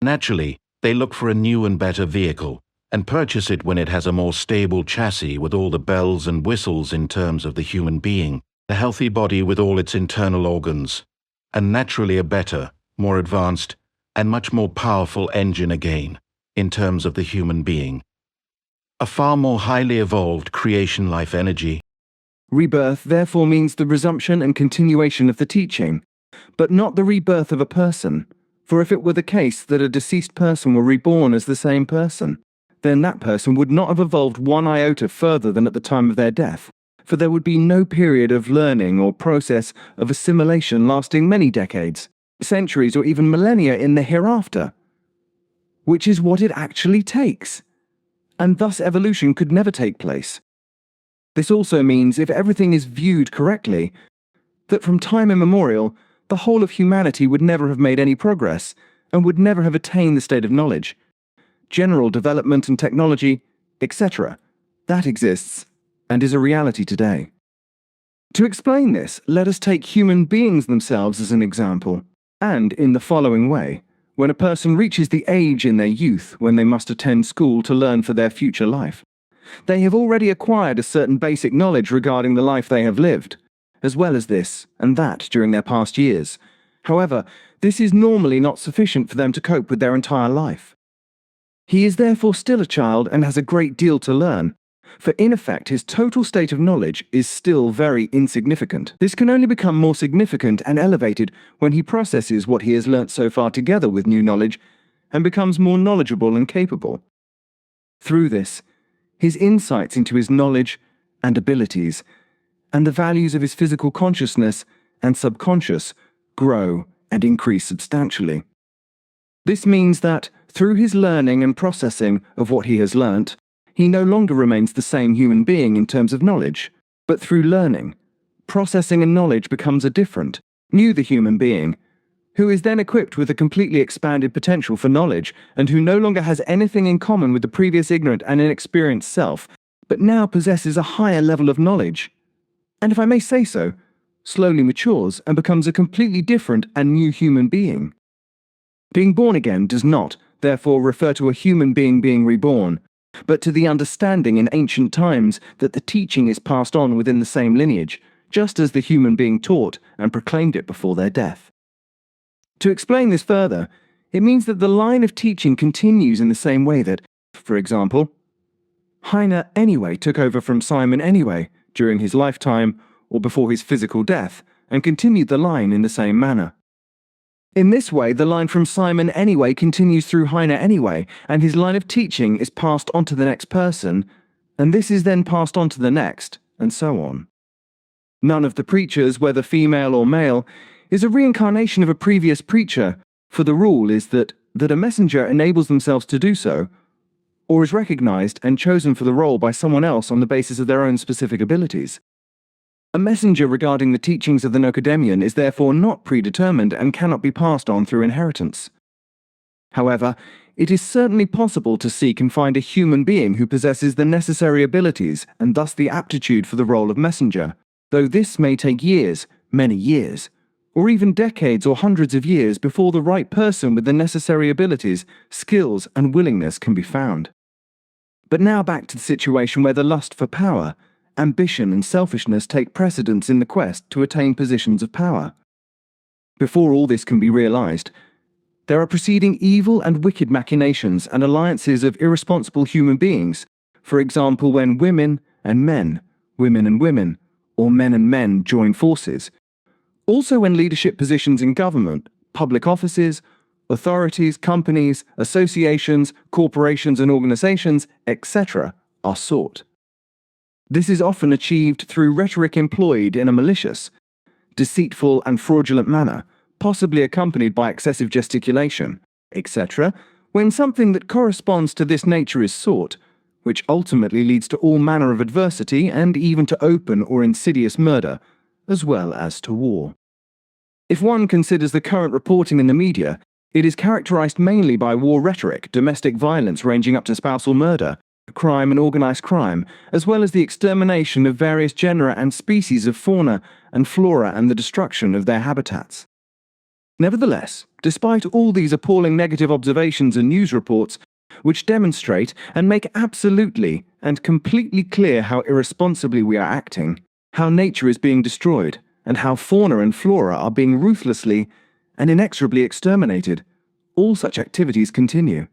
Naturally, they look for a new and better vehicle, and purchase it when it has a more stable chassis with all the bells and whistles in terms of the human being, a healthy body with all its internal organs, and naturally a better, more advanced, and much more powerful engine again, in terms of the human being. A far more highly evolved creation life energy. Rebirth therefore means the resumption and continuation of the teaching, but not the rebirth of a person. For if it were the case that a deceased person were reborn as the same person, then that person would not have evolved one iota further than at the time of their death, for there would be no period of learning or process of assimilation lasting many decades, centuries, or even millennia in the hereafter, which is what it actually takes. And thus evolution could never take place. This also means, if everything is viewed correctly, that from time immemorial, the whole of humanity would never have made any progress, and would never have attained the state of knowledge, general development and technology, etc. That exists, and is a reality today. To explain this, let us take human beings themselves as an example, and in the following way. When a person reaches the age in their youth when they must attend school to learn for their future life, they have already acquired a certain basic knowledge regarding the life they have lived, as well as this and that during their past years. However, this is normally not sufficient for them to cope with their entire life. He is therefore still a child and has a great deal to learn, for in effect his total state of knowledge is still very insignificant. This can only become more significant and elevated when he processes what he has learnt so far together with new knowledge and becomes more knowledgeable and capable. Through this, his insights into his knowledge and abilities, and the values of his physical consciousness and subconscious grow and increase substantially. This means that, through his learning and processing of what he has learnt, he no longer remains the same human being in terms of knowledge, but through learning, processing and knowledge becomes a different, new human being, who is then equipped with a completely expanded potential for knowledge, and who no longer has anything in common with the previous ignorant and inexperienced self, but now possesses a higher level of knowledge, and if I may say so, slowly matures and becomes a completely different and new human being. Being born again does not, therefore, refer to a human being being reborn, but to the understanding in ancient times that the teaching is passed on within the same lineage, just as the human being taught and proclaimed it before their death. To explain this further, it means that the line of teaching continues in the same way that, for example, Heine anyway took over from Simon anyway during his lifetime or before his physical death and continued the line in the same manner. In this way, the line from Simon anyway continues through Heine anyway, and his line of teaching is passed on to the next person, and this is then passed on to the next, and so on. None of the preachers, whether female or male, is a reincarnation of a previous preacher, for the rule is that a messenger enables themselves to do so, or is recognized and chosen for the role by someone else on the basis of their own specific abilities. A messenger regarding the teachings of the Nocedemian is therefore not predetermined and cannot be passed on through inheritance. However, it is certainly possible to seek and find a human being who possesses the necessary abilities and thus the aptitude for the role of messenger, though this may take years, many years, or even decades or hundreds of years before the right person with the necessary abilities, skills, and willingness can be found. But now back to the situation where the lust for power, ambition, and selfishness take precedence in the quest to attain positions of power. Before all this can be realized, there are preceding evil and wicked machinations and alliances of irresponsible human beings, for example when women and men, women and women, or men and men join forces. Also when leadership positions in government, public offices, authorities, companies, associations, corporations and organizations, etc. are sought. This is often achieved through rhetoric employed in a malicious, deceitful and fraudulent manner, possibly accompanied by excessive gesticulation, etc., when something that corresponds to this nature is sought, which ultimately leads to all manner of adversity and even to open or insidious murder, as well as to war. If one considers the current reporting in the media, it is characterized mainly by war rhetoric, domestic violence ranging up to spousal murder, crime and organized crime, as well as the extermination of various genera and species of fauna and flora and the destruction of their habitats. Nevertheless, despite all these appalling negative observations and news reports, which demonstrate and make absolutely and completely clear how irresponsibly we are acting, how nature is being destroyed, and how fauna and flora are being ruthlessly and inexorably exterminated, all such activities continue.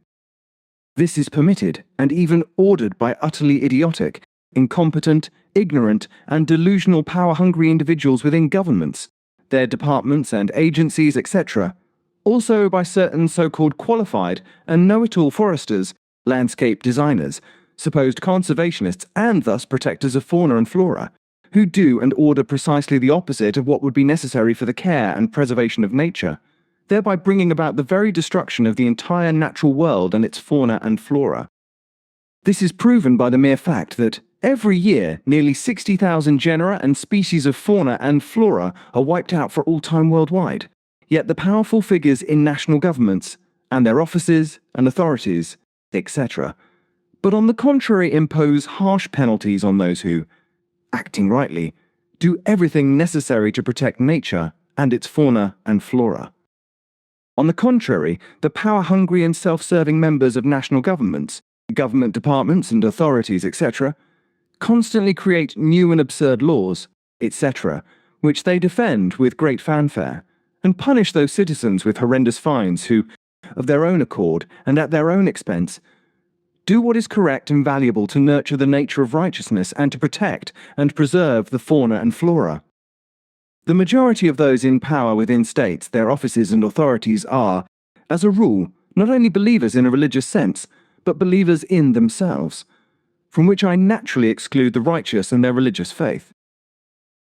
This is permitted and even ordered by utterly idiotic, incompetent, ignorant, and delusional power-hungry individuals within governments, their departments and agencies, etc., also by certain so-called qualified and know-it-all foresters, landscape designers, supposed conservationists and thus protectors of fauna and flora, who do and order precisely the opposite of what would be necessary for the care and preservation of nature, thereby bringing about the very destruction of the entire natural world and its fauna and flora. This is proven by the mere fact that every year nearly 60,000 genera and species of fauna and flora are wiped out for all time worldwide, yet the powerful figures in national governments and their offices and authorities, etc., but on the contrary impose harsh penalties on those who, acting rightly, do everything necessary to protect nature and its fauna and flora. On the contrary, the power-hungry and self-serving members of national governments, government departments and authorities, etc., constantly create new and absurd laws, etc., which they defend with great fanfare, and punish those citizens with horrendous fines who, of their own accord and at their own expense, do what is correct and valuable to nurture the nature of righteousness and to protect and preserve the fauna and flora. The majority of those in power within states, their offices and authorities are, as a rule, not only believers in a religious sense, but believers in themselves, from which I naturally exclude the righteous and their religious faith.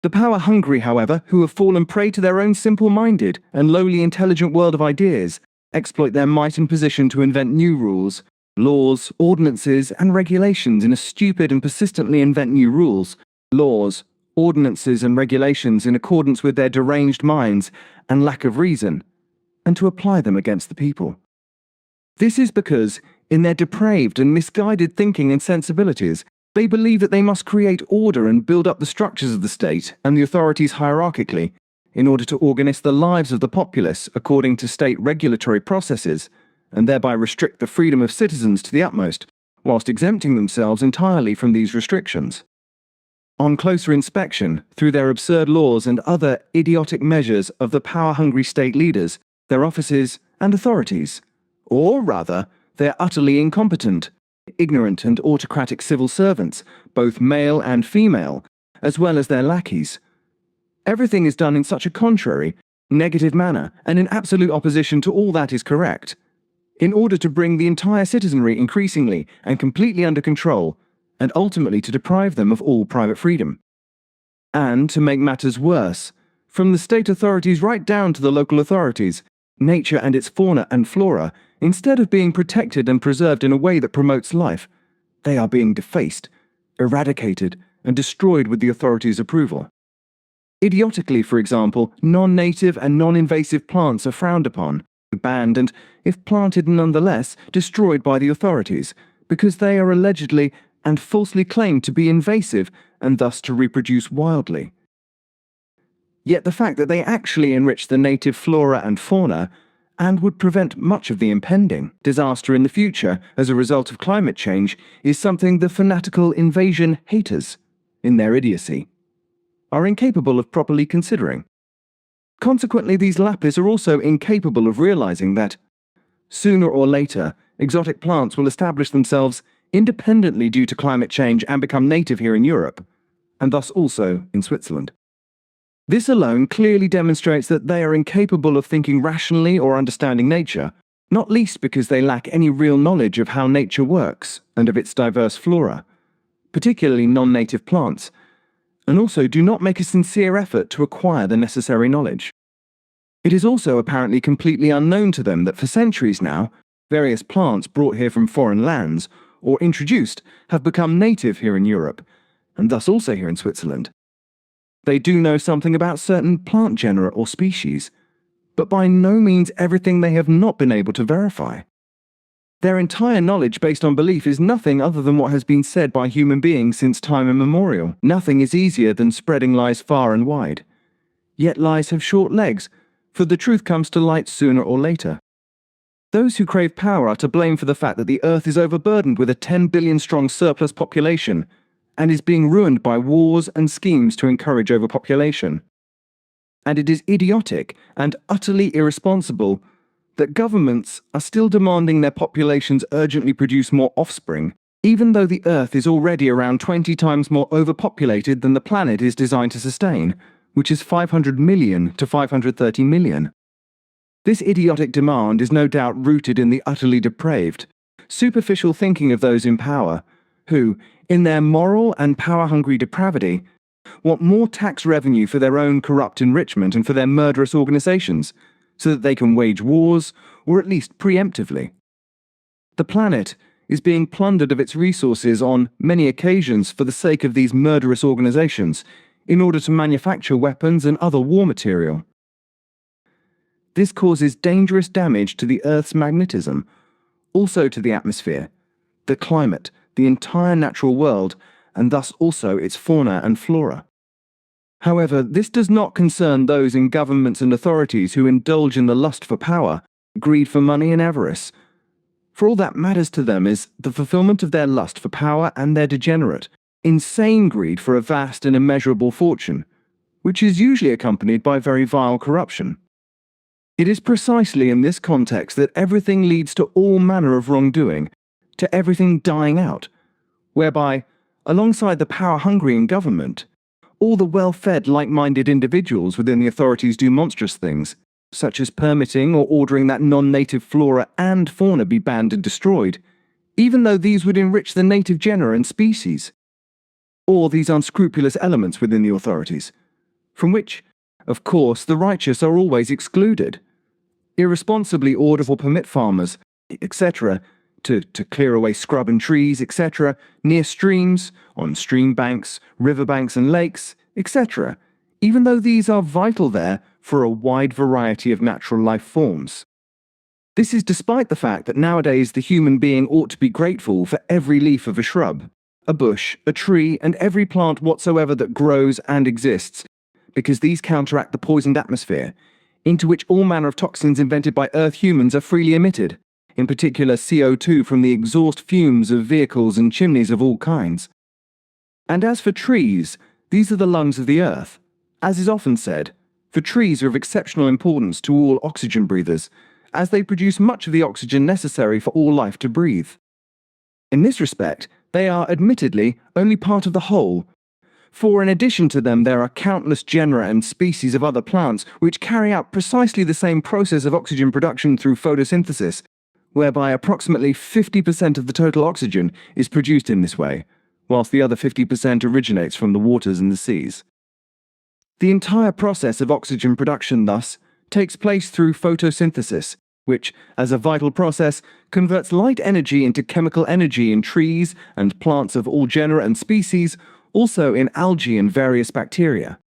The power-hungry, however, who have fallen prey to their own simple-minded and lowly intelligent world of ideas, exploit their might and position to invent new rules, laws, ordinances, and regulations in a stupid and persistently invent new rules, laws, ordinances, and regulations in accordance with their deranged minds and lack of reason, and to apply them against the people. This is because, in their depraved and misguided thinking and sensibilities, they believe that they must create order and build up the structures of the state and the authorities hierarchically, in order to organize the lives of the populace according to state regulatory processes, and thereby restrict the freedom of citizens to the utmost, whilst exempting themselves entirely from these restrictions. On closer inspection, through their absurd laws and other idiotic measures of the power-hungry state leaders, their offices and authorities, or rather, their utterly incompetent, ignorant and autocratic civil servants, both male and female, as well as their lackeys. Everything is done in such a contrary negative manner and in absolute opposition to all that is correct, in order to bring the entire citizenry increasingly and completely under control, and ultimately to deprive them of all private freedom. And to make matters worse, from the state authorities right down to the local authorities, nature and its fauna and flora, instead of being protected and preserved in a way that promotes life, they are being defaced, eradicated, and destroyed with the authorities' approval. Idiotically, for example, non-native and non-invasive plants are frowned upon, banned, and, if planted nonetheless, destroyed by the authorities, because they are allegedly and falsely claimed to be invasive and thus to reproduce wildly. Yet the fact that they actually enrich the native flora and fauna and would prevent much of the impending disaster in the future as a result of climate change is something the fanatical invasion haters, in their idiocy, are incapable of properly considering. Consequently, these lapis are also incapable of realizing that, sooner or later, exotic plants will establish themselves independently due to climate change and become native here in Europe, and thus also in Switzerland. This alone clearly demonstrates that they are incapable of thinking rationally or understanding nature, not least because they lack any real knowledge of how nature works and of its diverse flora, particularly non-native plants, and also do not make a sincere effort to acquire the necessary knowledge. It is also apparently completely unknown to them that for centuries now, various plants brought here from foreign lands, or introduced, have become native here in Europe, and thus also here in Switzerland. They do know something about certain plant genera or species, but by no means everything they have not been able to verify. Their entire knowledge based on belief is nothing other than what has been said by human beings since time immemorial. Nothing is easier than spreading lies far and wide. Yet lies have short legs, for the truth comes to light sooner or later. Those who crave power are to blame for the fact that the earth is overburdened with a 10 billion strong surplus population, and is being ruined by wars and schemes to encourage overpopulation. And it is idiotic and utterly irresponsible that governments are still demanding their populations urgently produce more offspring, even though the Earth is already around 20 times more overpopulated than the planet is designed to sustain, which is 500 million to 530 million. This idiotic demand is no doubt rooted in the utterly depraved, superficial thinking of those in power, who, in their moral and power-hungry depravity, want more tax revenue for their own corrupt enrichment and for their murderous organizations, so that they can wage wars, or at least preemptively. The planet is being plundered of its resources on many occasions for the sake of these murderous organizations, in order to manufacture weapons and other war material. This causes dangerous damage to the Earth's magnetism, also to the atmosphere, the climate, the entire natural world, and thus also its fauna and flora. However, this does not concern those in governments and authorities who indulge in the lust for power, greed for money and avarice. For all that matters to them is the fulfillment of their lust for power and their degenerate, insane greed for a vast and immeasurable fortune, which is usually accompanied by very vile corruption. It is precisely in this context that everything leads to all manner of wrongdoing, to everything dying out, whereby, alongside the power-hungry in government, all the well-fed, like-minded individuals within the authorities do monstrous things, such as permitting or ordering that non-native flora and fauna be banned and destroyed, even though these would enrich the native genera and species. Or these unscrupulous elements within the authorities, from which, of course, the righteous are always excluded. Irresponsibly order or permit farmers, etc., to clear away scrub and trees, etc., near streams, on stream banks, river banks and lakes, etc., even though these are vital there for a wide variety of natural life forms. This is despite the fact that nowadays the human being ought to be grateful for every leaf of a shrub, a bush, a tree, and every plant whatsoever that grows and exists, because these counteract the poisoned atmosphere, into which all manner of toxins invented by Earth humans are freely emitted, in particular CO2 from the exhaust fumes of vehicles and chimneys of all kinds. And as for trees, these are the lungs of the Earth. As is often said, for trees are of exceptional importance to all oxygen breathers, as they produce much of the oxygen necessary for all life to breathe. In this respect, they are admittedly only part of the whole, For in addition to them, there are countless genera and species of other plants which carry out precisely the same process of oxygen production through photosynthesis, whereby approximately 50% of the total oxygen is produced in this way, whilst the other 50% originates from the waters and the seas. The entire process of oxygen production, thus, takes place through photosynthesis, which, as a vital process, converts light energy into chemical energy in trees and plants of all genera and species, also in algae and various bacteria.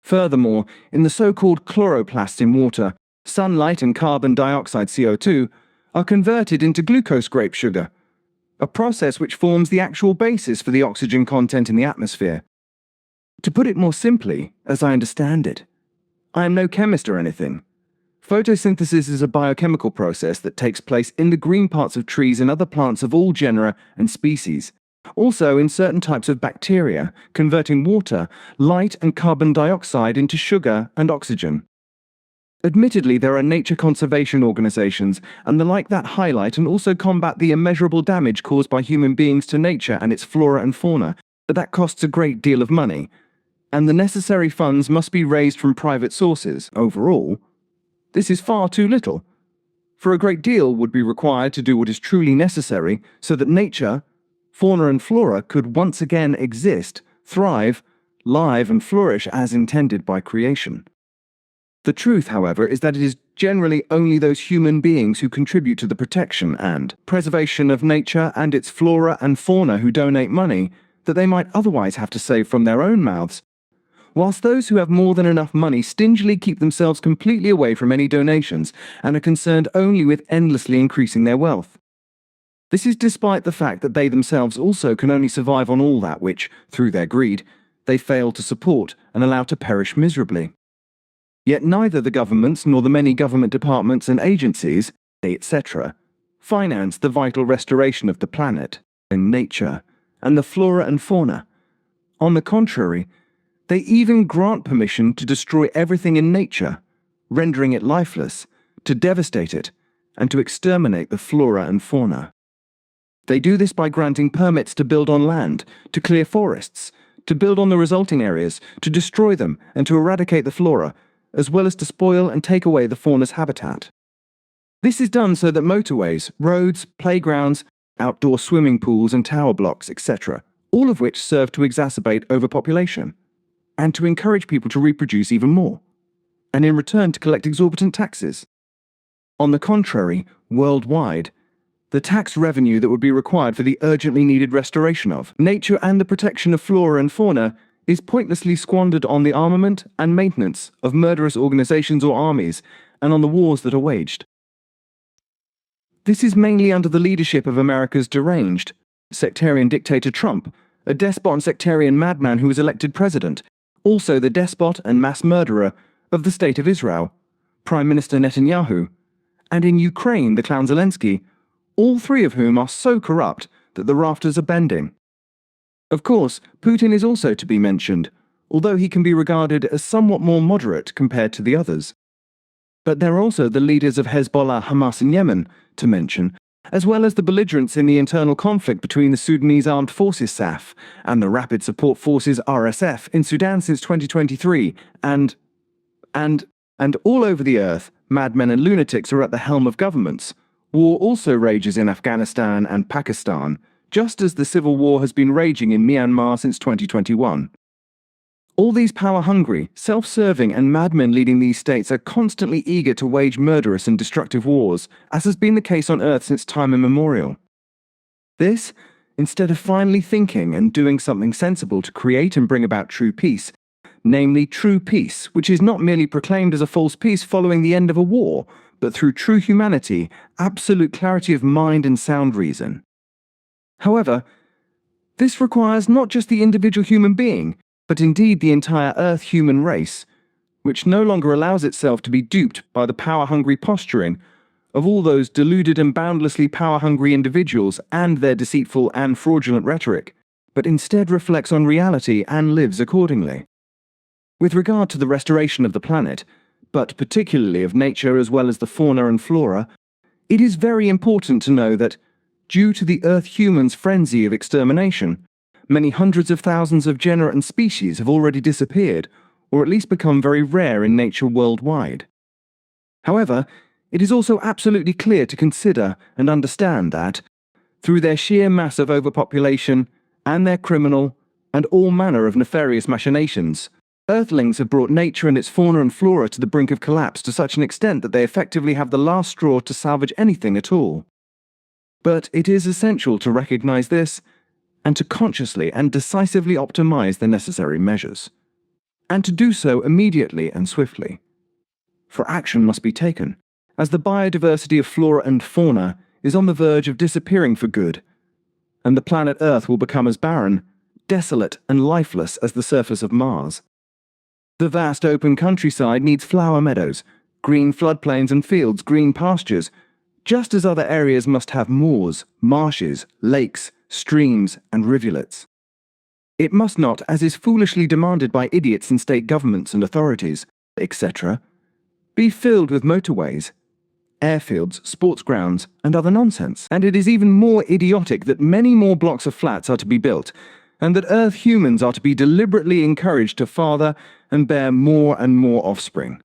Furthermore, in the so-called chloroplasts in water, sunlight and carbon dioxide CO2 are converted into glucose grape sugar, a process which forms the actual basis for the oxygen content in the atmosphere. To put it more simply, as I understand it, I am no chemist or anything. Photosynthesis is a biochemical process that takes place in the green parts of trees and other plants of all genera and species, also in certain types of bacteria, converting water, light and carbon dioxide into sugar and oxygen. Admittedly, there are nature conservation organizations and the like that highlight and also combat the immeasurable damage caused by human beings to nature and its flora and fauna, but that costs a great deal of money, and the necessary funds must be raised from private sources. Overall, this is far too little, for a great deal would be required to do what is truly necessary so that nature, fauna and flora could once again exist, thrive, live and flourish as intended by creation. The truth, however, is that it is generally only those human beings who contribute to the protection and preservation of nature and its flora and fauna who donate money that they might otherwise have to save from their own mouths, whilst those who have more than enough money stingily keep themselves completely away from any donations and are concerned only with endlessly increasing their wealth. This is despite the fact that they themselves also can only survive on all that which, through their greed, they fail to support and allow to perish miserably. Yet neither the governments nor the many government departments and agencies, etc., finance the vital restoration of the planet and nature and the flora and fauna. On the contrary, they even grant permission to destroy everything in nature, rendering it lifeless, to devastate it, and to exterminate the flora and fauna. They do this by granting permits to build on land, to clear forests, to build on the resulting areas, to destroy them, and to eradicate the flora, as well as to spoil and take away the fauna's habitat. This is done so that motorways, roads, playgrounds, outdoor swimming pools and tower blocks, etc., all of which serve to exacerbate overpopulation, and to encourage people to reproduce even more, and in return to collect exorbitant taxes. On the contrary, worldwide, the tax revenue that would be required for the urgently needed restoration of nature and the protection of flora and fauna is pointlessly squandered on the armament and maintenance of murderous organizations or armies and on the wars that are waged. This is mainly under the leadership of America's deranged, sectarian dictator Trump, a despot and sectarian madman who was elected president, also the despot and mass murderer of the State of Israel, Prime Minister Netanyahu, and in Ukraine the clown Zelensky, all three of whom are so corrupt that the rafters are bending. Of course, Putin is also to be mentioned, although he can be regarded as somewhat more moderate compared to the others. But there are also the leaders of Hezbollah, Hamas and Yemen to mention, as well as the belligerents in the internal conflict between the Sudanese Armed Forces SAF and the Rapid Support Forces RSF in Sudan since 2023, and all over the earth, madmen and lunatics are at the helm of governments. War also rages in Afghanistan and Pakistan, just as the civil war has been raging in Myanmar since 2021. All these power-hungry, self-serving and madmen leading these states are constantly eager to wage murderous and destructive wars, as has been the case on Earth since time immemorial. This, instead of finally thinking and doing something sensible to create and bring about true peace, namely true peace, which is not merely proclaimed as a false peace following the end of a war, but through true humanity, absolute clarity of mind and sound reason. However, this requires not just the individual human being, but indeed the entire Earth human race, which no longer allows itself to be duped by the power-hungry posturing of all those deluded and boundlessly power-hungry individuals and their deceitful and fraudulent rhetoric, but instead reflects on reality and lives accordingly. With regard to the restoration of the planet, but particularly of nature as well as the fauna and flora, it is very important to know that, due to the Earth humans' frenzy of extermination, many hundreds of thousands of genera and species have already disappeared, or at least become very rare in nature worldwide. However, it is also absolutely clear to consider and understand that, through their sheer mass of overpopulation and their criminal and all manner of nefarious machinations, Earthlings have brought nature and its fauna and flora to the brink of collapse to such an extent that they effectively have the last straw to salvage anything at all. But it is essential to recognize this and to consciously and decisively optimize the necessary measures, and to do so immediately and swiftly. For action must be taken, as the biodiversity of flora and fauna is on the verge of disappearing for good, and the planet Earth will become as barren, desolate, and lifeless as the surface of Mars. The vast open countryside needs flower meadows, green floodplains and fields, green pastures, just as other areas must have moors, marshes, lakes, streams, and rivulets. It must not, as is foolishly demanded by idiots in state governments and authorities, etc., be filled with motorways, airfields, sports grounds, and other nonsense. And it is even more idiotic that many more blocks of flats are to be built, and that Earth humans are to be deliberately encouraged to father and bear more and more offspring.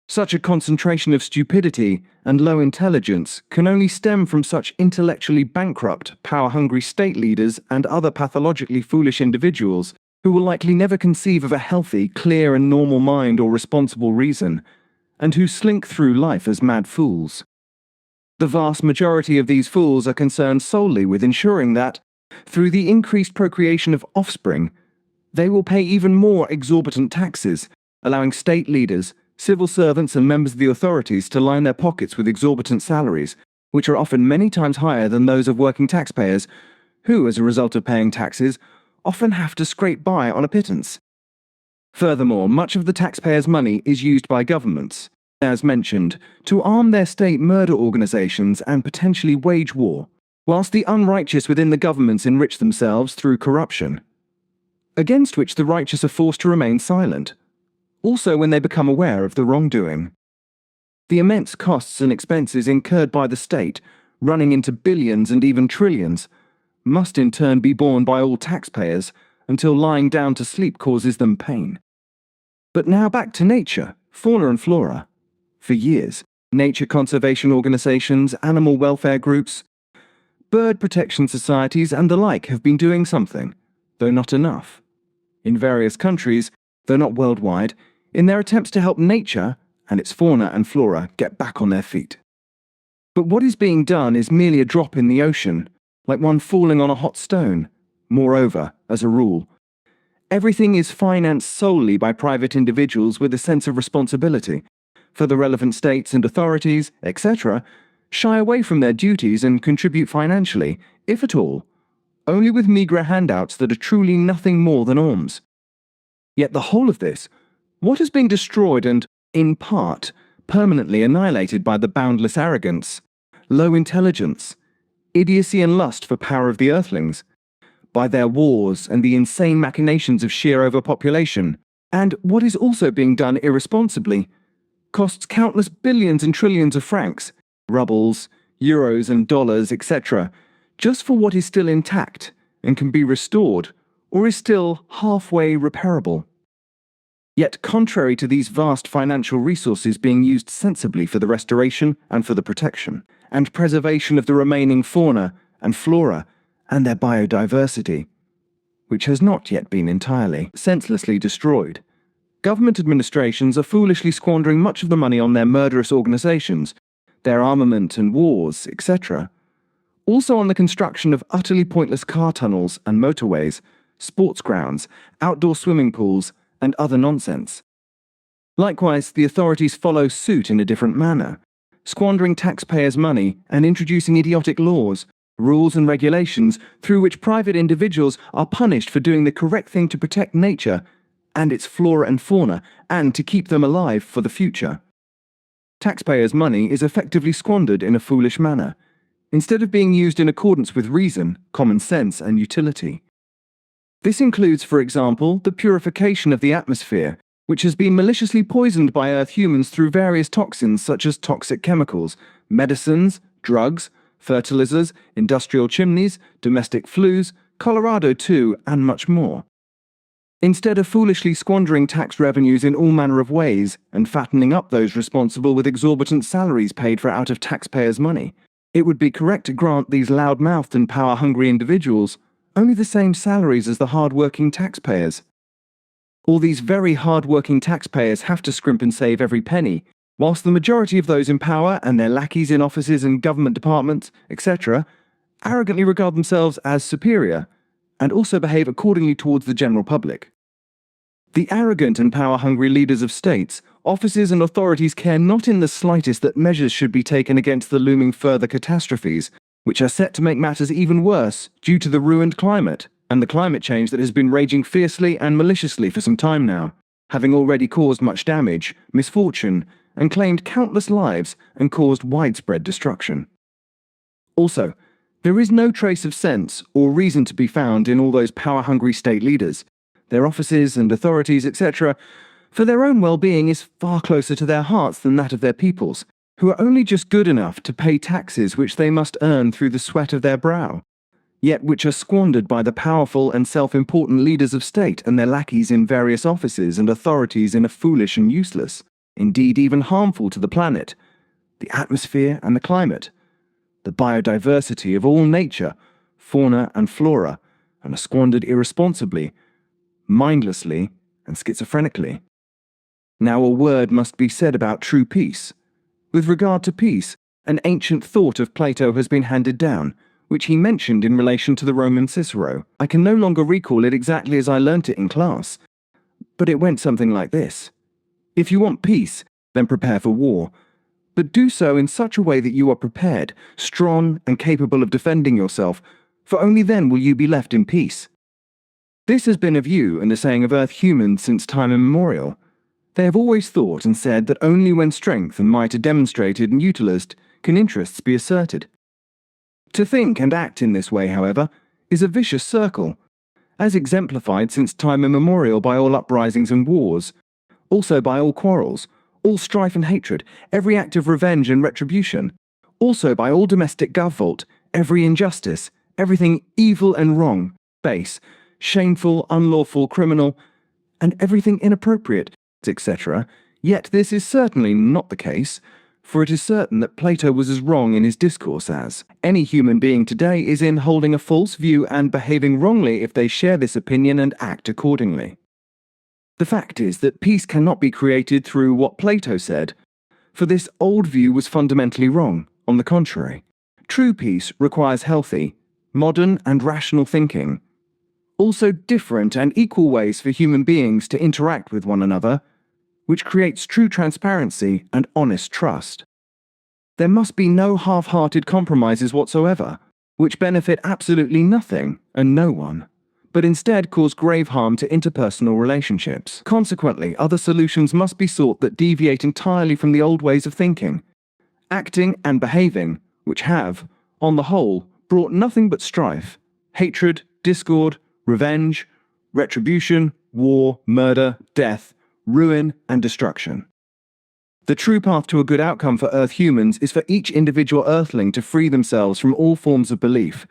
Such a concentration of stupidity and low intelligence can only stem from such intellectually bankrupt, power-hungry state leaders and other pathologically foolish individuals who will likely never conceive of a healthy, clear and normal mind or responsible reason, and who slink through life as mad fools. The vast majority of these fools are concerned solely with ensuring that, through the increased procreation of offspring, they will pay even more exorbitant taxes, allowing state leaders, civil servants and members of the authorities to line their pockets with exorbitant salaries, which are often many times higher than those of working taxpayers, who, as a result of paying taxes, often have to scrape by on a pittance. Furthermore, much of the taxpayers' money is used by governments, as mentioned, to arm their state murder organizations and potentially wage war, whilst the unrighteous within the governments enrich themselves through corruption, against which the righteous are forced to remain silent, also when they become aware of the wrongdoing. The immense costs and expenses incurred by the state, running into billions and even trillions, must in turn be borne by all taxpayers until lying down to sleep causes them pain. But now back to nature, fauna and flora. For years, nature conservation organizations, animal welfare groups, bird protection societies and the like have been doing something, though not enough, in various countries, though not worldwide, in their attempts to help nature and its fauna and flora get back on their feet. But what is being done is merely a drop in the ocean, like one falling on a hot stone. Moreover, as a rule, everything is financed solely by private individuals with a sense of responsibility, for the relevant states and authorities, etc., shy away from their duties and contribute financially, if at all, only with meagre handouts that are truly nothing more than alms. Yet the whole of this, what is being destroyed and, in part, permanently annihilated by the boundless arrogance, low intelligence, idiocy and lust for power of the Earthlings, by their wars and the insane machinations of sheer overpopulation, and what is also being done irresponsibly, costs countless billions and trillions of francs, rubles, euros and dollars, etc., just for what is still intact and can be restored, or is still halfway repairable. Yet contrary to these vast financial resources being used sensibly for the restoration and for the protection and preservation of the remaining fauna and flora and their biodiversity, which has not yet been entirely, senselessly destroyed, government administrations are foolishly squandering much of the money on their murderous organizations, their armament and wars, etc., also on the construction of utterly pointless car tunnels and motorways, sports grounds, outdoor swimming pools, and other nonsense. Likewise, the authorities follow suit in a different manner, squandering taxpayers' money and introducing idiotic laws, rules and regulations through which private individuals are punished for doing the correct thing to protect nature and its flora and fauna and to keep them alive for the future. Taxpayers' money is effectively squandered in a foolish manner, instead of being used in accordance with reason, common sense and utility. This includes, for example, the purification of the atmosphere, which has been maliciously poisoned by Earth humans through various toxins such as toxic chemicals, medicines, drugs, fertilizers, industrial chimneys, domestic flues, Colorado too, and much more. Instead of foolishly squandering tax revenues in all manner of ways and fattening up those responsible with exorbitant salaries paid for out of taxpayers' money, it would be correct to grant these loud-mouthed and power-hungry individuals only the same salaries as the hard-working taxpayers. All these very hard-working taxpayers have to scrimp and save every penny, whilst the majority of those in power and their lackeys in offices and government departments, etc., arrogantly regard themselves as superior, and also behave accordingly towards the general public. The arrogant and power-hungry leaders of states, offices and authorities care not in the slightest that measures should be taken against the looming further catastrophes, which are set to make matters even worse due to the ruined climate, and the climate change that has been raging fiercely and maliciously for some time now, having already caused much damage, misfortune, and claimed countless lives and caused widespread destruction. Also, there is no trace of sense or reason to be found in all those power-hungry state leaders, their offices and authorities, etc., for their own well-being is far closer to their hearts than that of their peoples, who are only just good enough to pay taxes which they must earn through the sweat of their brow, yet which are squandered by the powerful and self-important leaders of state and their lackeys in various offices and authorities in a foolish and useless, indeed even harmful to the planet, the atmosphere and the climate, the biodiversity of all nature, fauna and flora, and are squandered irresponsibly, mindlessly, and schizophrenically. Now a word must be said about true peace. With regard to peace, an ancient thought of Plato has been handed down, which he mentioned in relation to the Roman Cicero. I can no longer recall it exactly as I learnt it in class, but it went something like this. If you want peace, then prepare for war, but do so in such a way that you are prepared, strong, and capable of defending yourself, for only then will you be left in peace. This has been a view and a saying of Earth humans since time immemorial. They have always thought and said that only when strength and might are demonstrated and utilized can interests be asserted. To think and act in this way, however, is a vicious circle, as exemplified since time immemorial by all uprisings and wars, also by all quarrels, all strife and hatred, every act of revenge and retribution, also by all domestic gov-volt, every injustice, everything evil and wrong, base, shameful, unlawful, criminal, and everything inappropriate, etc. Yet this is certainly not the case, for it is certain that Plato was as wrong in his discourse as any human being today is in holding a false view and behaving wrongly if they share this opinion and act accordingly. The fact is that peace cannot be created through what Plato said, for this old view was fundamentally wrong. On the contrary, true peace requires healthy, modern and rational thinking, also different and equal ways for human beings to interact with one another, which creates true transparency and honest trust. There must be no half-hearted compromises whatsoever, which benefit absolutely nothing and no one, but instead cause grave harm to interpersonal relationships. Consequently, other solutions must be sought that deviate entirely from the old ways of thinking, acting and behaving, which have, on the whole, brought nothing but strife, hatred, discord, revenge, retribution, war, murder, death, ruin, and destruction. The true path to a good outcome for Earth humans is for each individual Earthling to free themselves from all forms of belief,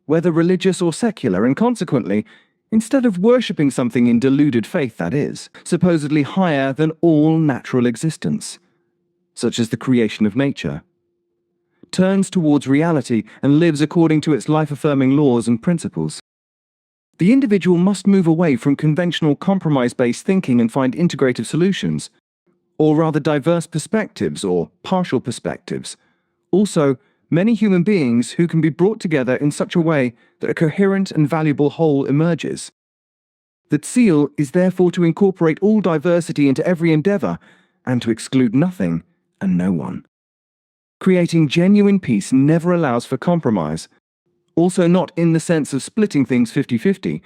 whether religious or secular, and consequently, instead of worshipping something in deluded faith that is, supposedly higher than all natural existence, such as the creation of nature, turns towards reality and lives according to its life-affirming laws and principles. The individual must move away from conventional compromise-based thinking and find integrative solutions, or rather diverse perspectives or partial perspectives. Also, many human beings who can be brought together in such a way that a coherent and valuable whole emerges. The seal is therefore to incorporate all diversity into every endeavour and to exclude nothing and no one. Creating genuine peace never allows for compromise, also not in the sense of splitting things 50-50,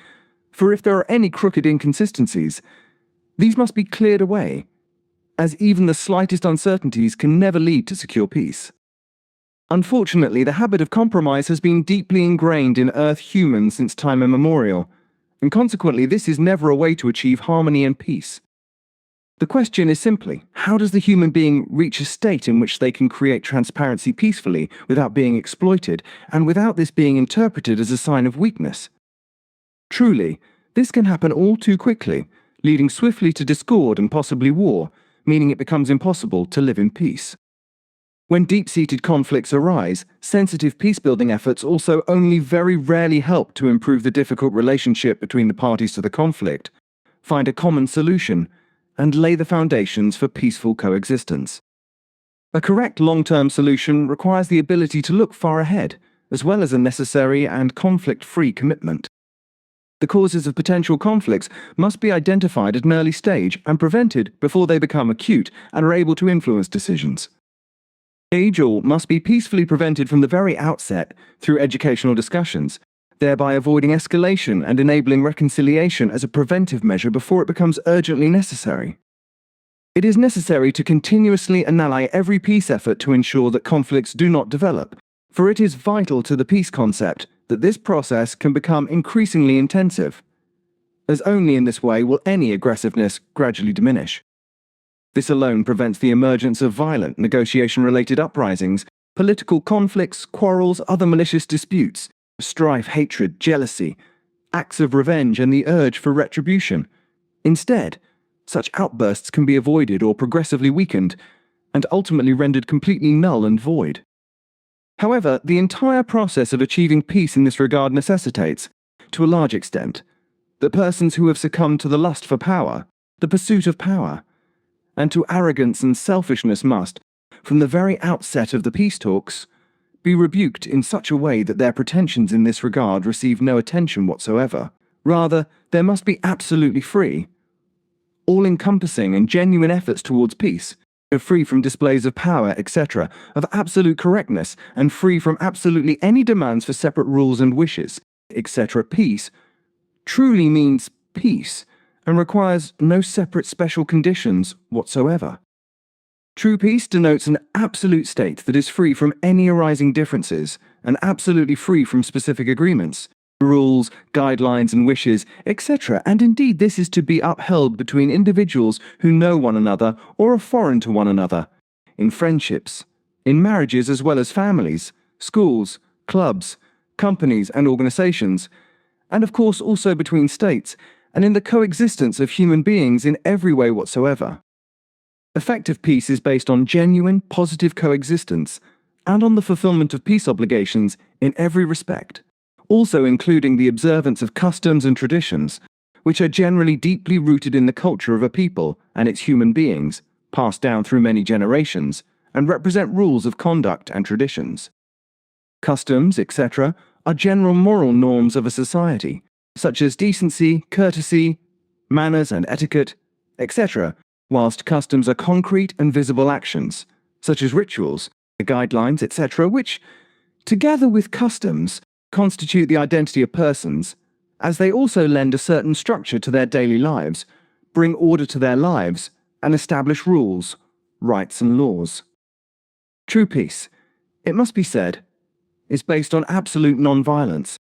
for if there are any crooked inconsistencies, these must be cleared away, as even the slightest uncertainties can never lead to secure peace. Unfortunately, the habit of compromise has been deeply ingrained in Earth humans since time immemorial, and consequently this is never a way to achieve harmony and peace. The question is simply, how does the human being reach a state in which they can create transparency peacefully without being exploited, and without this being interpreted as a sign of weakness? Truly, this can happen all too quickly, leading swiftly to discord and possibly war, meaning it becomes impossible to live in peace. When deep-seated conflicts arise, sensitive peace-building efforts also only very rarely help to improve the difficult relationship between the parties to the conflict, find a common solution, and lay the foundations for peaceful coexistence. A correct long-term solution requires the ability to look far ahead, as well as a necessary and conflict-free commitment. The causes of potential conflicts must be identified at an early stage and prevented before they become acute and are able to influence decisions. Age-all must be peacefully prevented from the very outset through educational discussions, thereby avoiding escalation and enabling reconciliation as a preventive measure before it becomes urgently necessary. It is necessary to continuously annihilate every peace effort to ensure that conflicts do not develop, for it is vital to the peace concept that this process can become increasingly intensive, as only in this way will any aggressiveness gradually diminish. This alone prevents the emergence of violent negotiation-related uprisings, political conflicts, quarrels, other malicious disputes, strife, hatred, jealousy, acts of revenge, and the urge for retribution. Instead, such outbursts can be avoided or progressively weakened, and ultimately rendered completely null and void. However, the entire process of achieving peace in this regard necessitates, to a large extent, that persons who have succumbed to the lust for power, the pursuit of power, and to arrogance and selfishness must, from the very outset of the peace talks, be rebuked in such a way that their pretensions in this regard receive no attention whatsoever. Rather, there must be absolutely free, all-encompassing and genuine efforts towards peace, free from displays of power, etc., of absolute correctness, and free from absolutely any demands for separate rules and wishes, etc. Peace truly means peace, and requires no separate special conditions whatsoever. True peace denotes an absolute state that is free from any arising differences, and absolutely free from specific agreements, rules, guidelines, and wishes, etc., and indeed this is to be upheld between individuals who know one another or are foreign to one another, in friendships, in marriages as well as families, schools, clubs, companies, and organizations, and of course also between states, and in the coexistence of human beings in every way whatsoever. Effective peace is based on genuine, positive coexistence, and on the fulfillment of peace obligations in every respect, also including the observance of customs and traditions, which are generally deeply rooted in the culture of a people and its human beings, passed down through many generations, and represent rules of conduct and traditions. Customs, etc., are general moral norms of a society, such as decency, courtesy, manners and etiquette, etc., whilst customs are concrete and visible actions, such as rituals, guidelines, etc., which, together with customs, constitute the identity of persons, as they also lend a certain structure to their daily lives, bring order to their lives, and establish rules, rights and laws. True peace, it must be said, is based on absolute non-violence,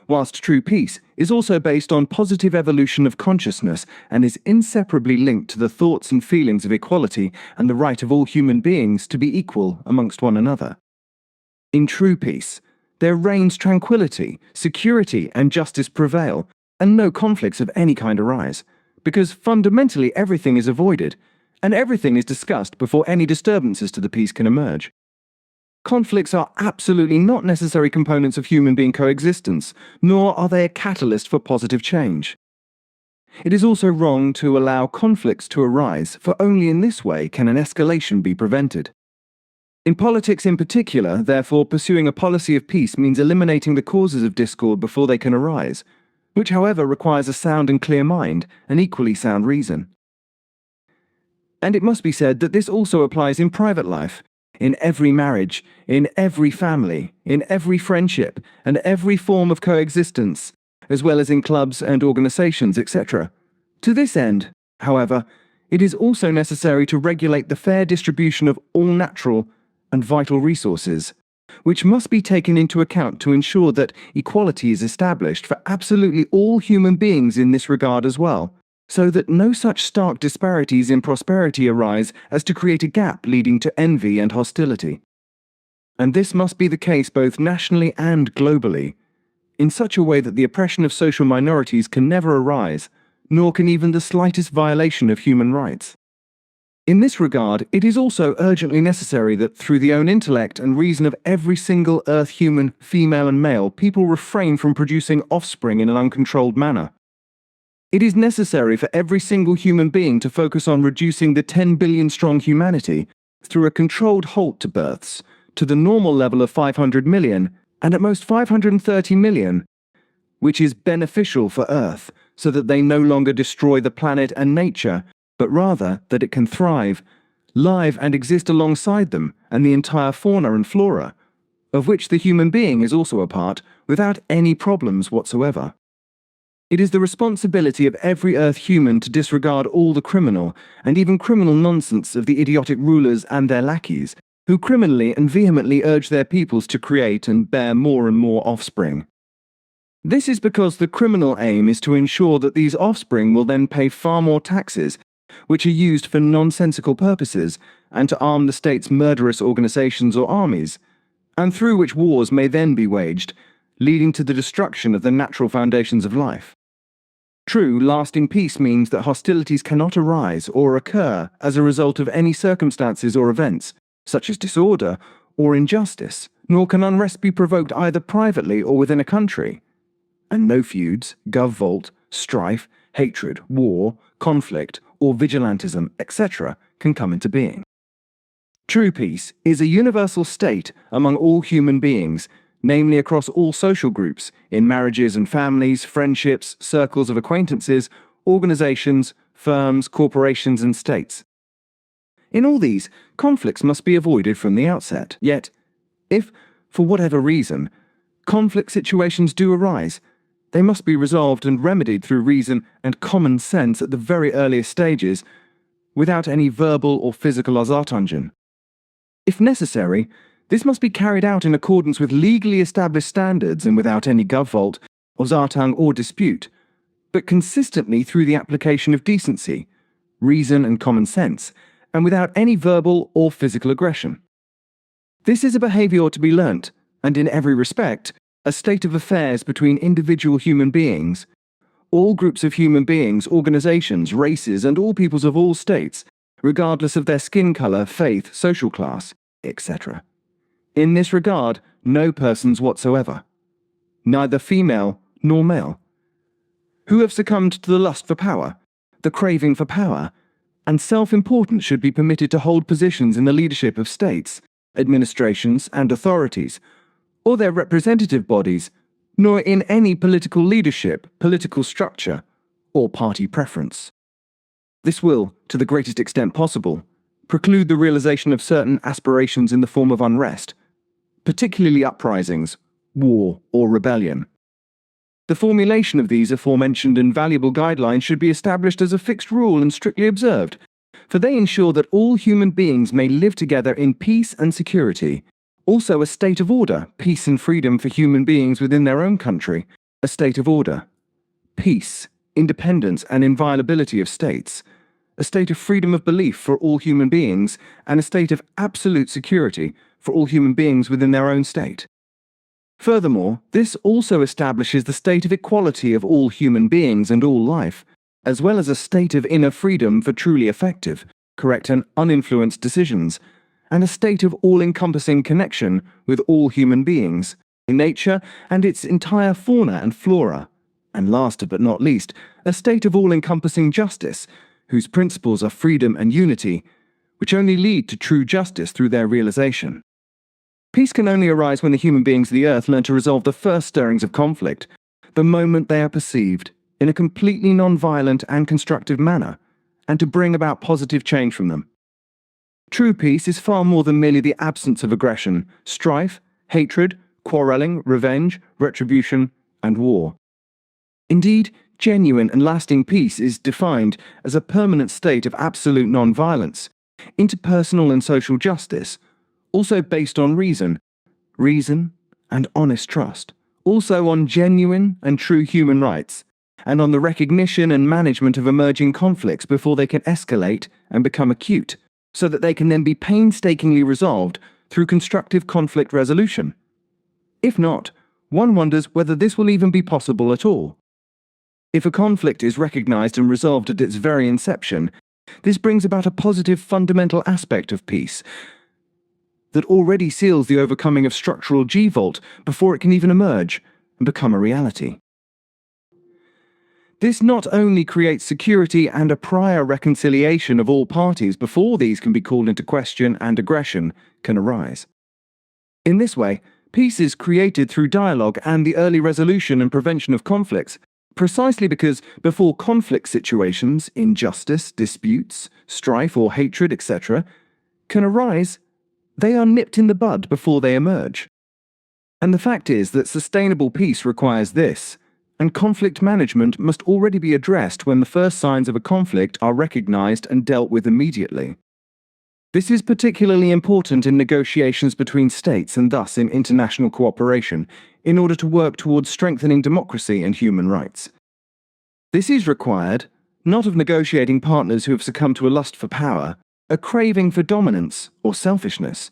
whilst true peace is also based on positive evolution of consciousness and is inseparably linked to the thoughts and feelings of equality and the right of all human beings to be equal amongst one another. In true peace, there reigns tranquility, security, and justice prevail, and no conflicts of any kind arise, because fundamentally everything is avoided, and everything is discussed before any disturbances to the peace can emerge. Conflicts are absolutely not necessary components of human being coexistence, nor are they a catalyst for positive change. It is also wrong to allow conflicts to arise, for only in this way can an escalation be prevented. In politics in particular, therefore, pursuing a policy of peace means eliminating the causes of discord before they can arise, which however requires a sound and clear mind, and equally sound reason. And it must be said that this also applies in private life, in every marriage, in every family, in every friendship, and every form of coexistence, as well as in clubs and organizations, etc. To this end, however, it is also necessary to regulate the fair distribution of all natural and vital resources, which must be taken into account to ensure that equality is established for absolutely all human beings in this regard as well, so that no such stark disparities in prosperity arise as to create a gap leading to envy and hostility. And this must be the case both nationally and globally, in such a way that the oppression of social minorities can never arise, nor can even the slightest violation of human rights. In this regard, it is also urgently necessary that through the own intellect and reason of every single earth human, female and male, people refrain from producing offspring in an uncontrolled manner. It is necessary for every single human being to focus on reducing the 10 billion strong humanity through a controlled halt to births, to the normal level of 500 million, and at most 530 million, which is beneficial for Earth, so that they no longer destroy the planet and nature, but rather that it can thrive, live and exist alongside them and the entire fauna and flora, of which the human being is also a part, without any problems whatsoever. It is the responsibility of every Earth human to disregard all the criminal, and even criminal nonsense of the idiotic rulers and their lackeys, who criminally and vehemently urge their peoples to create and bear more and more offspring. This is because the criminal aim is to ensure that these offspring will then pay far more taxes, which are used for nonsensical purposes, and to arm the state's murderous organizations or armies, and through which wars may then be waged, leading to the destruction of the natural foundations of life. True, lasting peace means that hostilities cannot arise or occur as a result of any circumstances or events, such as disorder or injustice, nor can unrest be provoked either privately or within a country. And no feuds, gov-volt, strife, hatred, war, conflict, or vigilantism, etc., can come into being. True peace is a universal state among all human beings, namely across all social groups, in marriages and families, friendships, circles of acquaintances, organizations, firms, corporations, and states. In all these, conflicts must be avoided from the outset. Yet, if, for whatever reason, conflict situations do arise, they must be resolved and remedied through reason and common sense at the very earliest stages, without any verbal or physical Azartungeon. If necessary, this must be carried out in accordance with legally established standards and without any gov-volt, Ozartung or dispute, but consistently through the application of decency, reason and common sense, and without any verbal or physical aggression. This is a behaviour to be learnt, and in every respect, a state of affairs between individual human beings, all groups of human beings, organizations, races, and all peoples of all states, regardless of their skin color, faith, social class, etc. In this regard, no persons whatsoever, neither female nor male, who have succumbed to the lust for power, the craving for power, and self-importance should be permitted to hold positions in the leadership of states, administrations, and authorities, or their representative bodies, nor in any political leadership, political structure, or party preference. This will, to the greatest extent possible, preclude the realization of certain aspirations in the form of unrest, particularly uprisings, war, or rebellion. The formulation of these aforementioned and valuable guidelines should be established as a fixed rule and strictly observed, for they ensure that all human beings may live together in peace and security. Also a state of order, peace and freedom for human beings within their own country, a state of order, peace, independence and inviolability of states, a state of freedom of belief for all human beings, and a state of absolute security for all human beings within their own state. Furthermore, this also establishes the state of equality of all human beings and all life, as well as a state of inner freedom for truly effective, correct and uninfluenced decisions, and a state of all-encompassing connection with all human beings, in nature and its entire fauna and flora, and last but not least, a state of all-encompassing justice, whose principles are freedom and unity, which only lead to true justice through their realization. Peace can only arise when the human beings of the earth learn to resolve the first stirrings of conflict, the moment they are perceived, in a completely non-violent and constructive manner, and to bring about positive change from them. True peace is far more than merely the absence of aggression, strife, hatred, quarrelling, revenge, retribution, and war. Indeed, genuine and lasting peace is defined as a permanent state of absolute non-violence, interpersonal and social justice, also based on reason and honest trust, also on genuine and true human rights, and on the recognition and management of emerging conflicts before they can escalate and become acute, so that they can then be painstakingly resolved through constructive conflict resolution. If not, one wonders whether this will even be possible at all. If a conflict is recognized and resolved at its very inception, this brings about a positive fundamental aspect of peace that already seals the overcoming of structural G-Volt before it can even emerge and become a reality. This not only creates security and a prior reconciliation of all parties before these can be called into question and aggression can arise. In this way, peace is created through dialogue and the early resolution and prevention of conflicts, precisely because before conflict situations, injustice, disputes, strife or hatred, etc., can arise, they are nipped in the bud before they emerge. And the fact is that sustainable peace requires this, and conflict management must already be addressed when the first signs of a conflict are recognized and dealt with immediately. This is particularly important in negotiations between states and thus in international cooperation, in order to work towards strengthening democracy and human rights. This is required, not of negotiating partners who have succumbed to a lust for power, a craving for dominance or selfishness,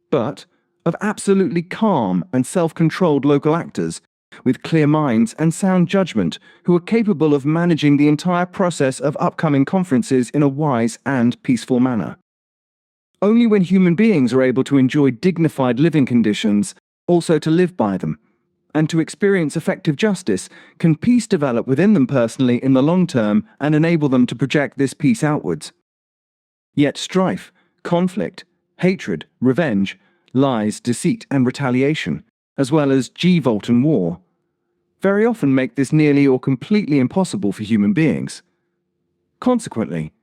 but of absolutely calm and self-controlled local actors with clear minds and sound judgment who are capable of managing the entire process of upcoming conferences in a wise and peaceful manner. Only when human beings are able to enjoy dignified living conditions, also to live by them, and to experience effective justice, can peace develop within them personally in the long term and enable them to project this peace outwards. Yet strife, conflict, hatred, revenge, lies, deceit, and retaliation, as well as G-Volt and war, very often make this nearly or completely impossible for human beings. Consequently,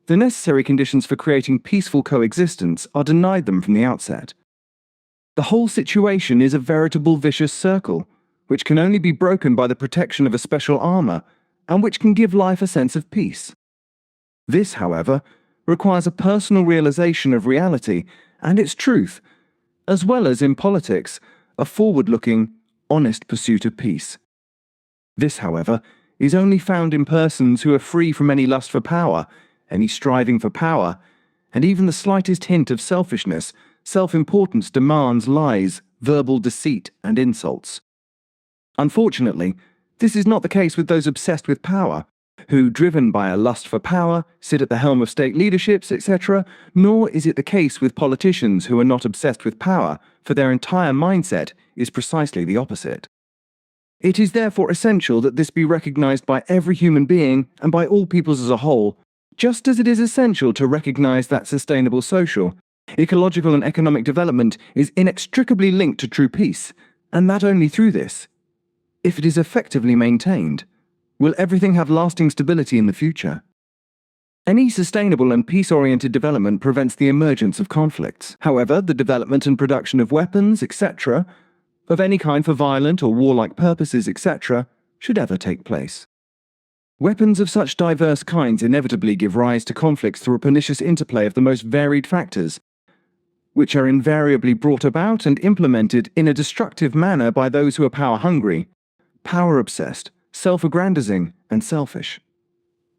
the necessary conditions for creating peaceful coexistence are denied them from the outset. The whole situation is a veritable vicious circle, which can only be broken by the protection of a special armor, and which can give life a sense of peace. This, however, requires a personal realization of reality and its truth, as well as, in politics, a forward-looking, honest pursuit of peace. This, however, is only found in persons who are free from any lust for power, any striving for power, and even the slightest hint of selfishness. Self-importance demands lies, verbal deceit, and insults. Unfortunately, this is not the case with those obsessed with power, who, driven by a lust for power, sit at the helm of state leaderships, etc., nor is it the case with politicians who are not obsessed with power, for their entire mindset is precisely the opposite. It is therefore essential that this be recognized by every human being and by all peoples as a whole, just as it is essential to recognize that sustainable social, ecological and economic development is inextricably linked to true peace, and that only through this, if it is effectively maintained, will everything have lasting stability in the future. Any sustainable and peace-oriented development prevents the emergence of conflicts. However, the development and production of weapons, etc., of any kind for violent or warlike purposes, etc., should ever take place. Weapons of such diverse kinds inevitably give rise to conflicts through a pernicious interplay of the most varied factors, which are invariably brought about and implemented in a destructive manner by those who are power-hungry, power-obsessed, self-aggrandizing, and selfish,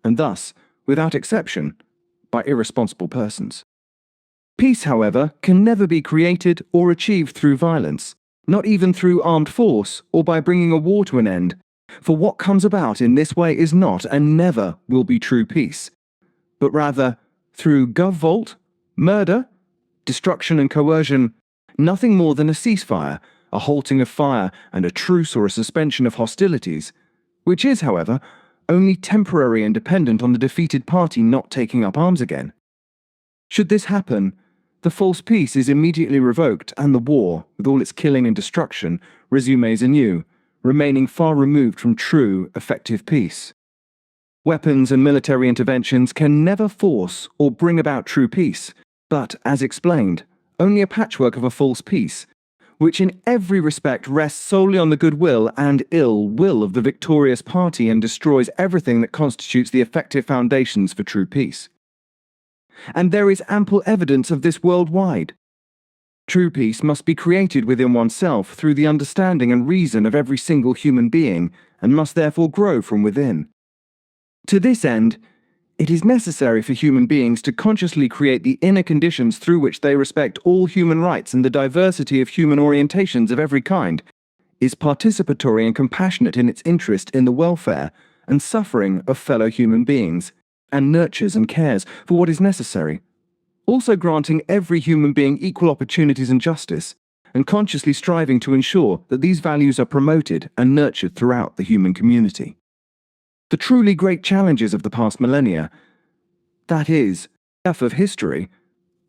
and thus, without exception, by irresponsible persons. Peace, however, can never be created or achieved through violence, not even through armed force or by bringing a war to an end, for what comes about in this way is not and never will be true peace, but rather through Gov-Volt, murder, destruction and coercion, nothing more than a ceasefire, a halting of fire, and a truce or a suspension of hostilities, which is, however, only temporary and dependent on the defeated party not taking up arms again. Should this happen, the false peace is immediately revoked and the war, with all its killing and destruction, resumes anew, remaining far removed from true, effective peace. Weapons and military interventions can never force or bring about true peace, but, as explained, only a patchwork of a false peace, which in every respect rests solely on the goodwill and ill will of the victorious party and destroys everything that constitutes the effective foundations for true peace. And there is ample evidence of this worldwide. True peace must be created within oneself through the understanding and reason of every single human being, and must therefore grow from within. To this end, it is necessary for human beings to consciously create the inner conditions through which they respect all human rights and the diversity of human orientations of every kind, is participatory and compassionate in its interest in the welfare and suffering of fellow human beings, and nurtures and cares for what is necessary, also granting every human being equal opportunities and justice, and consciously striving to ensure that these values are promoted and nurtured throughout the human community. The truly great challenges of the past millennia, that is, half of history,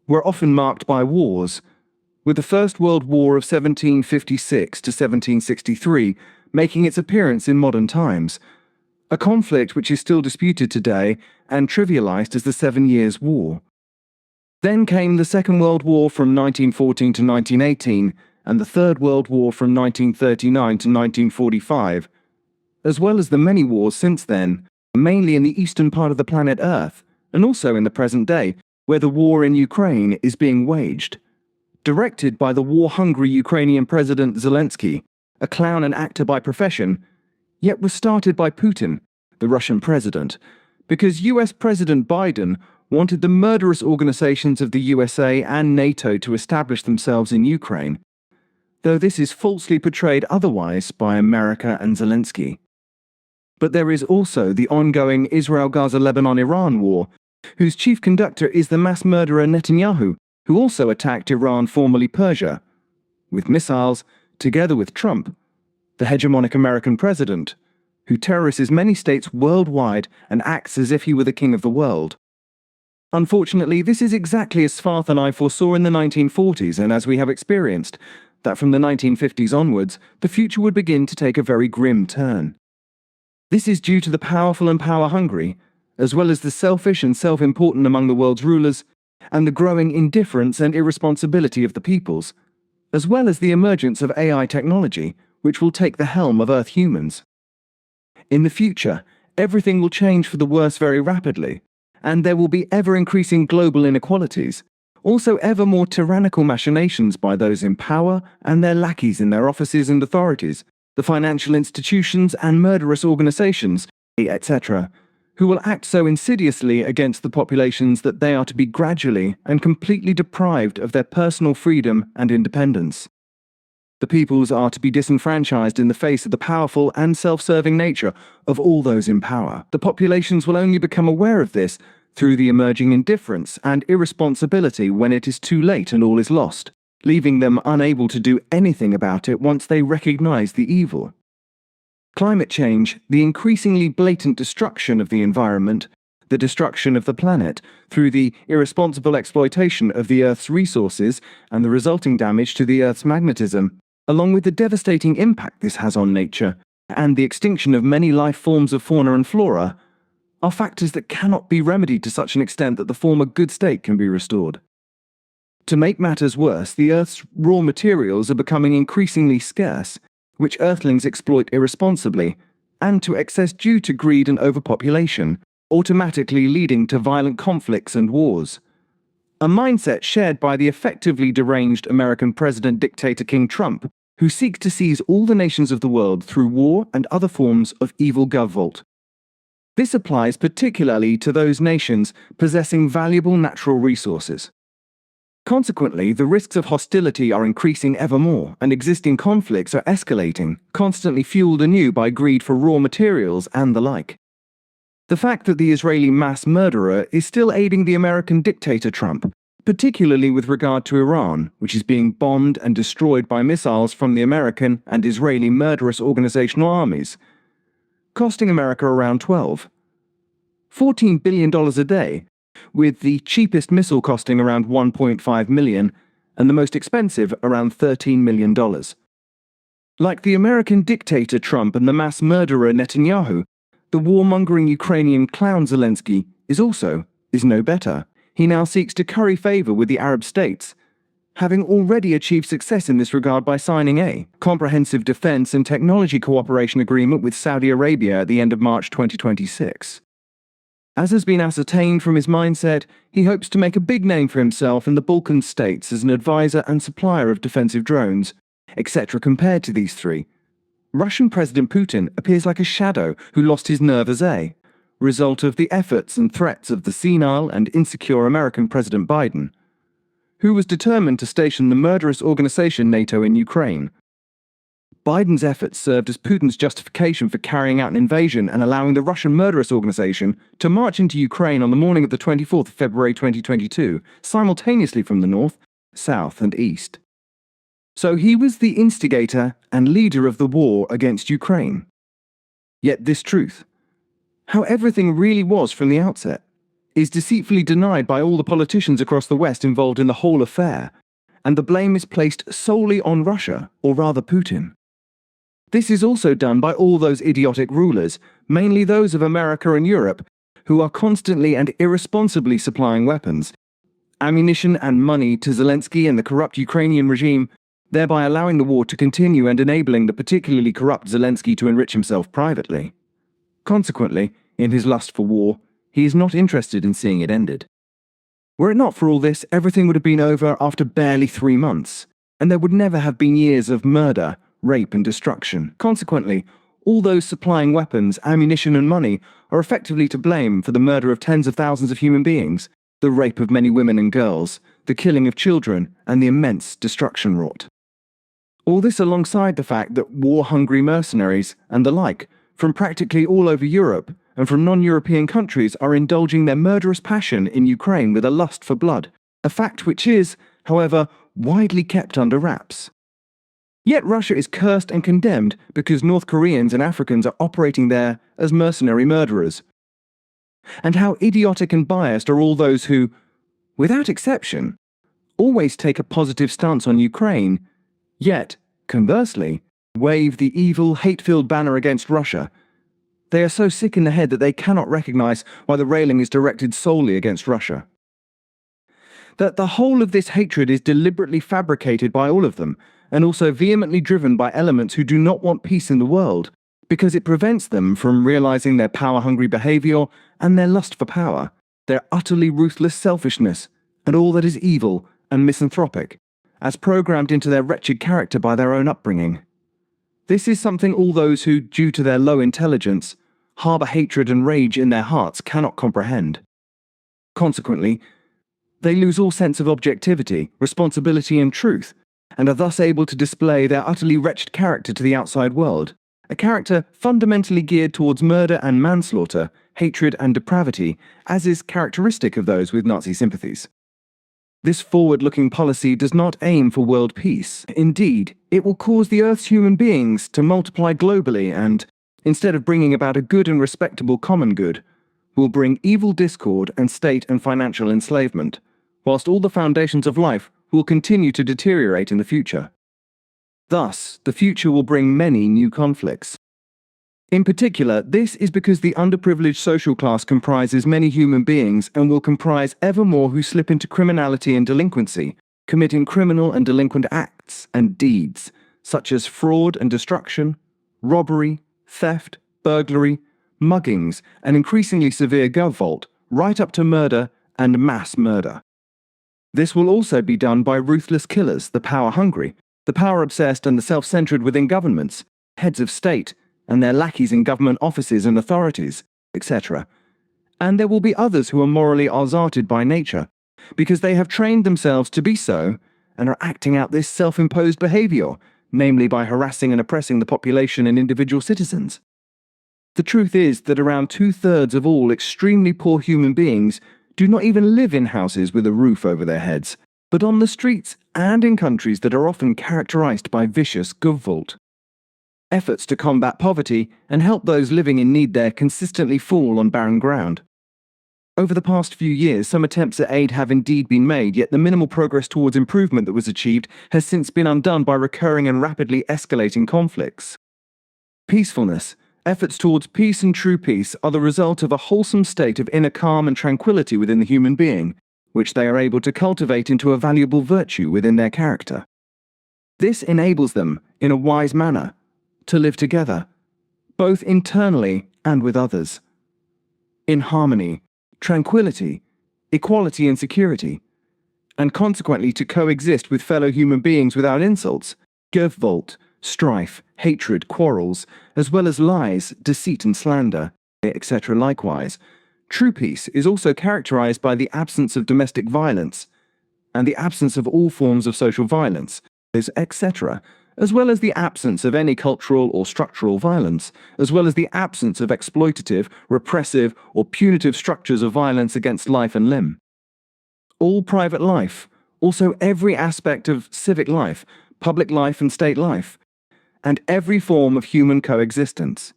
were often marked by wars, with the First World War of 1756 to 1763 making its appearance in modern times, a conflict which is still disputed today and trivialized as the 7 Years' War. Then came the Second World War from 1914 to 1918 and the Third World War from 1939 to 1945, as well as the many wars since then, mainly in the eastern part of the planet Earth, and also in the present day, where the war in Ukraine is being waged. Directed by the war-hungry Ukrainian President Zelensky, a clown and actor by profession, yet was started by Putin, the Russian president, because US President Biden wanted the murderous organizations of the USA and NATO to establish themselves in Ukraine, though this is falsely portrayed otherwise by America and Zelensky. But there is also the ongoing Israel-Gaza-Lebanon-Iran war, whose chief conductor is the mass murderer Netanyahu, who also attacked Iran, formerly Persia, with missiles, together with Trump, the hegemonic American president, who terrorizes many states worldwide and acts as if he were the king of the world. Unfortunately, this is exactly as Svarth and I foresaw in the 1940s, and as we have experienced, that from the 1950s onwards, the future would begin to take a very grim turn. This is due to the powerful and power-hungry, as well as the selfish and self-important among the world's rulers, and the growing indifference and irresponsibility of the peoples, as well as the emergence of AI technology, which will take the helm of Earth humans. In the future, everything will change for the worse very rapidly, and there will be ever-increasing global inequalities, also ever more tyrannical machinations by those in power and their lackeys in their offices and authorities, the financial institutions and murderous organizations, etc., who will act so insidiously against the populations that they are to be gradually and completely deprived of their personal freedom and independence. The peoples are to be disenfranchised in the face of the powerful and self-serving nature of all those in power. The populations will only become aware of this through the emerging indifference and irresponsibility when it is too late and all is lost, leaving them unable to do anything about it once they recognize the evil. Climate change, the increasingly blatant destruction of the environment, the destruction of the planet through the irresponsible exploitation of the Earth's resources and the resulting damage to the Earth's magnetism, along with the devastating impact this has on nature, and the extinction of many life forms of fauna and flora, are factors that cannot be remedied to such an extent that the former good state can be restored. To make matters worse, the Earth's raw materials are becoming increasingly scarce, which Earthlings exploit irresponsibly, and to excess due to greed and overpopulation, automatically leading to violent conflicts and wars. A mindset shared by the effectively deranged American president-dictator King Trump, who seeks to seize all the nations of the world through war and other forms of evil govult. This applies particularly to those nations possessing valuable natural resources. Consequently, the risks of hostility are increasing ever more, and existing conflicts are escalating, constantly fueled anew by greed for raw materials and the like. The fact that the Israeli mass murderer is still aiding the American dictator Trump, particularly with regard to Iran, which is being bombed and destroyed by missiles from the American and Israeli murderous organizational armies, costing America around $14 billion a day, with the cheapest missile costing around $1.5 million and the most expensive around $13 million. Like the American dictator Trump and the mass murderer Netanyahu, the warmongering Ukrainian clown Zelensky is no better. He now seeks to curry favor with the Arab states, having already achieved success in this regard by signing a comprehensive defense and technology cooperation agreement with Saudi Arabia at the end of March 2026. As has been ascertained from his mindset, he hopes to make a big name for himself in the Balkan states as an advisor and supplier of defensive drones, etc. Compared to these three, Russian President Putin appears like a shadow who lost his nerve as a result of the efforts and threats of the senile and insecure American President Biden, who was determined to station the murderous organization NATO in Ukraine. Biden's efforts served as Putin's justification for carrying out an invasion and allowing the Russian murderous organization to march into Ukraine on the morning of the 24th of February 2022, simultaneously from the north, south, and east. So he was the instigator and leader of the war against Ukraine. Yet this truth, how everything really was from the outset, is deceitfully denied by all the politicians across the West involved in the whole affair, and the blame is placed solely on Russia, or rather Putin. This is also done by all those idiotic rulers, mainly those of America and Europe, who are constantly and irresponsibly supplying weapons, ammunition and money to Zelensky and the corrupt Ukrainian regime, thereby allowing the war to continue and enabling the particularly corrupt Zelensky to enrich himself privately. Consequently, in his lust for war, he is not interested in seeing it ended. Were it not for all this, everything would have been over after barely 3 months, and there would never have been years of murder, rape and destruction. Consequently, all those supplying weapons, ammunition and money are effectively to blame for the murder of tens of thousands of human beings, the rape of many women and girls, the killing of children, and the immense destruction wrought. All this alongside the fact that war-hungry mercenaries and the like, from practically all over Europe and from non-European countries, are indulging their murderous passion in Ukraine with a lust for blood, a fact which is, however, widely kept under wraps. Yet Russia is cursed and condemned because North Koreans and Africans are operating there as mercenary murderers. And how idiotic and biased are all those who, without exception, always take a positive stance on Ukraine, yet, conversely, wave the evil, hate-filled banner against Russia. They are so sick in the head that they cannot recognize why the railing is directed solely against Russia. That the whole of this hatred is deliberately fabricated by all of them, and also vehemently driven by elements who do not want peace in the world, because it prevents them from realizing their power-hungry behaviour and their lust for power, their utterly ruthless selfishness, and all that is evil and misanthropic, as programmed into their wretched character by their own upbringing. This is something all those who, due to their low intelligence, harbour hatred and rage in their hearts cannot comprehend. Consequently, they lose all sense of objectivity, responsibility and truth, and are thus able to display their utterly wretched character to the outside world, a character fundamentally geared towards murder and manslaughter, hatred and depravity, as is characteristic of those with Nazi sympathies. This forward-looking policy does not aim for world peace. Indeed, it will cause the Earth's human beings to multiply globally and, instead of bringing about a good and respectable common good, will bring evil discord and state and financial enslavement, whilst all the foundations of life will continue to deteriorate in the future. Thus, the future will bring many new conflicts. In particular, this is because the underprivileged social class comprises many human beings and will comprise ever more who slip into criminality and delinquency, committing criminal and delinquent acts and deeds, such as fraud and destruction, robbery, theft, burglary, muggings, and increasingly severe gov-vault, right up to murder and mass murder. This will also be done by ruthless killers, the power-hungry, the power-obsessed and the self-centered within governments, heads of state, and their lackeys in government offices and authorities, etc. And there will be others who are morally azarted by nature, because they have trained themselves to be so, and are acting out this self-imposed behaviour, namely by harassing and oppressing the population and individual citizens. The truth is that around 2/3 of all extremely poor human beings do not even live in houses with a roof over their heads, but on the streets and in countries that are often characterized by vicious gov-vault. Efforts to combat poverty and help those living in need there consistently fall on barren ground. Over the past few years, some attempts at aid have indeed been made, yet the minimal progress towards improvement that was achieved has since been undone by recurring and rapidly escalating conflicts. Peacefulness. Efforts towards peace and true peace are the result of a wholesome state of inner calm and tranquility within the human being, which they are able to cultivate into a valuable virtue within their character. This enables them, in a wise manner, to live together, both internally and with others, in harmony, tranquility, equality and security, and consequently to coexist with fellow human beings without insults, gov-vault, strife, hatred, quarrels, as well as lies, deceit and slander, etc. Likewise, true peace is also characterized by the absence of domestic violence and the absence of all forms of social violence, etc., as well as the absence of any cultural or structural violence, as well as the absence of exploitative, repressive, or punitive structures of violence against life and limb. All private life, also every aspect of civic life, public life and state life, and every form of human coexistence,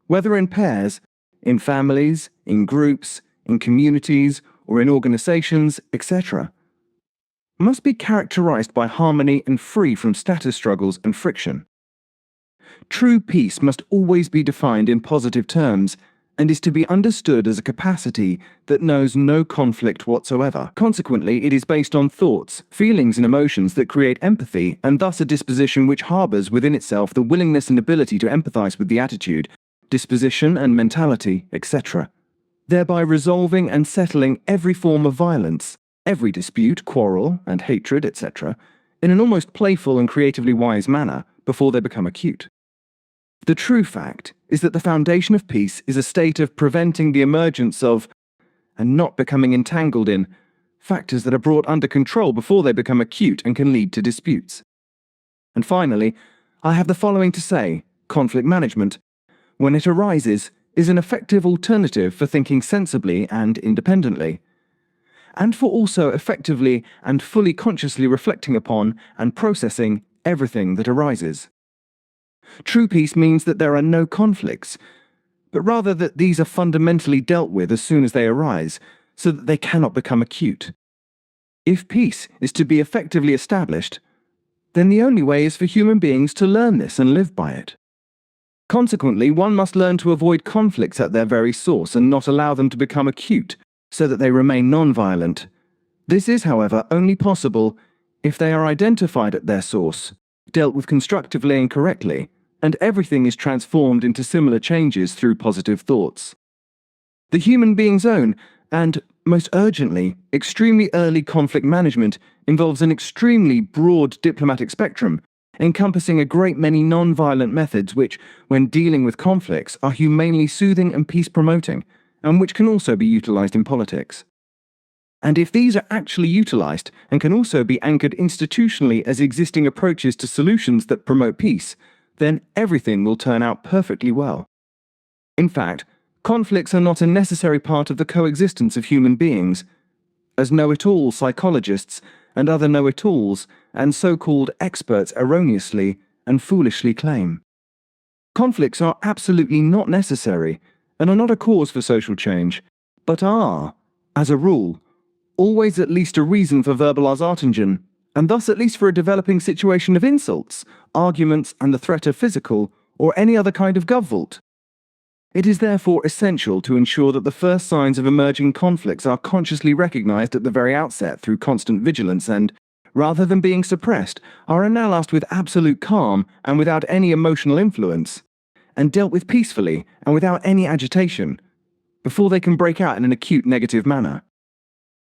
whether in pairs, in families, in groups, in communities, or in organizations, etc., must be characterized by harmony and free from status struggles and friction. True peace must always be defined in positive terms and is to be understood as a capacity that knows no conflict whatsoever. Consequently, it is based on thoughts, feelings and emotions that create empathy, and thus a disposition which harbors within itself the willingness and ability to empathize with the attitude, disposition and mentality, etc., thereby resolving and settling every form of violence, every dispute, quarrel, and hatred, etc., in an almost playful and creatively wise manner before they become acute. The true fact is that the foundation of peace is a state of preventing the emergence of, and not becoming entangled in, factors that are brought under control before they become acute and can lead to disputes. And finally, I have the following to say: conflict management, when it arises, is an effective alternative for thinking sensibly and independently, and for also effectively and fully consciously reflecting upon and processing everything that arises. True peace means that there are no conflicts, but rather that these are fundamentally dealt with as soon as they arise, so that they cannot become acute. If peace is to be effectively established, then the only way is for human beings to learn this and live by it. Consequently, one must learn to avoid conflicts at their very source and not allow them to become acute, so that they remain non-violent. This is, however, only possible if they are identified at their source, dealt with constructively and correctly, and everything is transformed into similar changes through positive thoughts. The human being's own, and, most urgently, extremely early conflict management involves an extremely broad diplomatic spectrum, encompassing a great many non-violent methods which, when dealing with conflicts, are humanely soothing and peace-promoting, and which can also be utilized in politics. And if these are actually utilized and can also be anchored institutionally as existing approaches to solutions that promote peace, then everything will turn out perfectly well. In fact, conflicts are not a necessary part of the coexistence of human beings, as know-it-all psychologists and other know-it-alls and so-called experts erroneously and foolishly claim. Conflicts are absolutely not necessary and are not a cause for social change, but are, as a rule, always at least a reason for verbal Arsatengen, and thus at least for a developing situation of insults, arguments, and the threat of physical or any other kind of govult. It is therefore essential to ensure that the first signs of emerging conflicts are consciously recognized at the very outset through constant vigilance and, rather than being suppressed, are announced with absolute calm and without any emotional influence, and dealt with peacefully and without any agitation, before they can break out in an acute negative manner.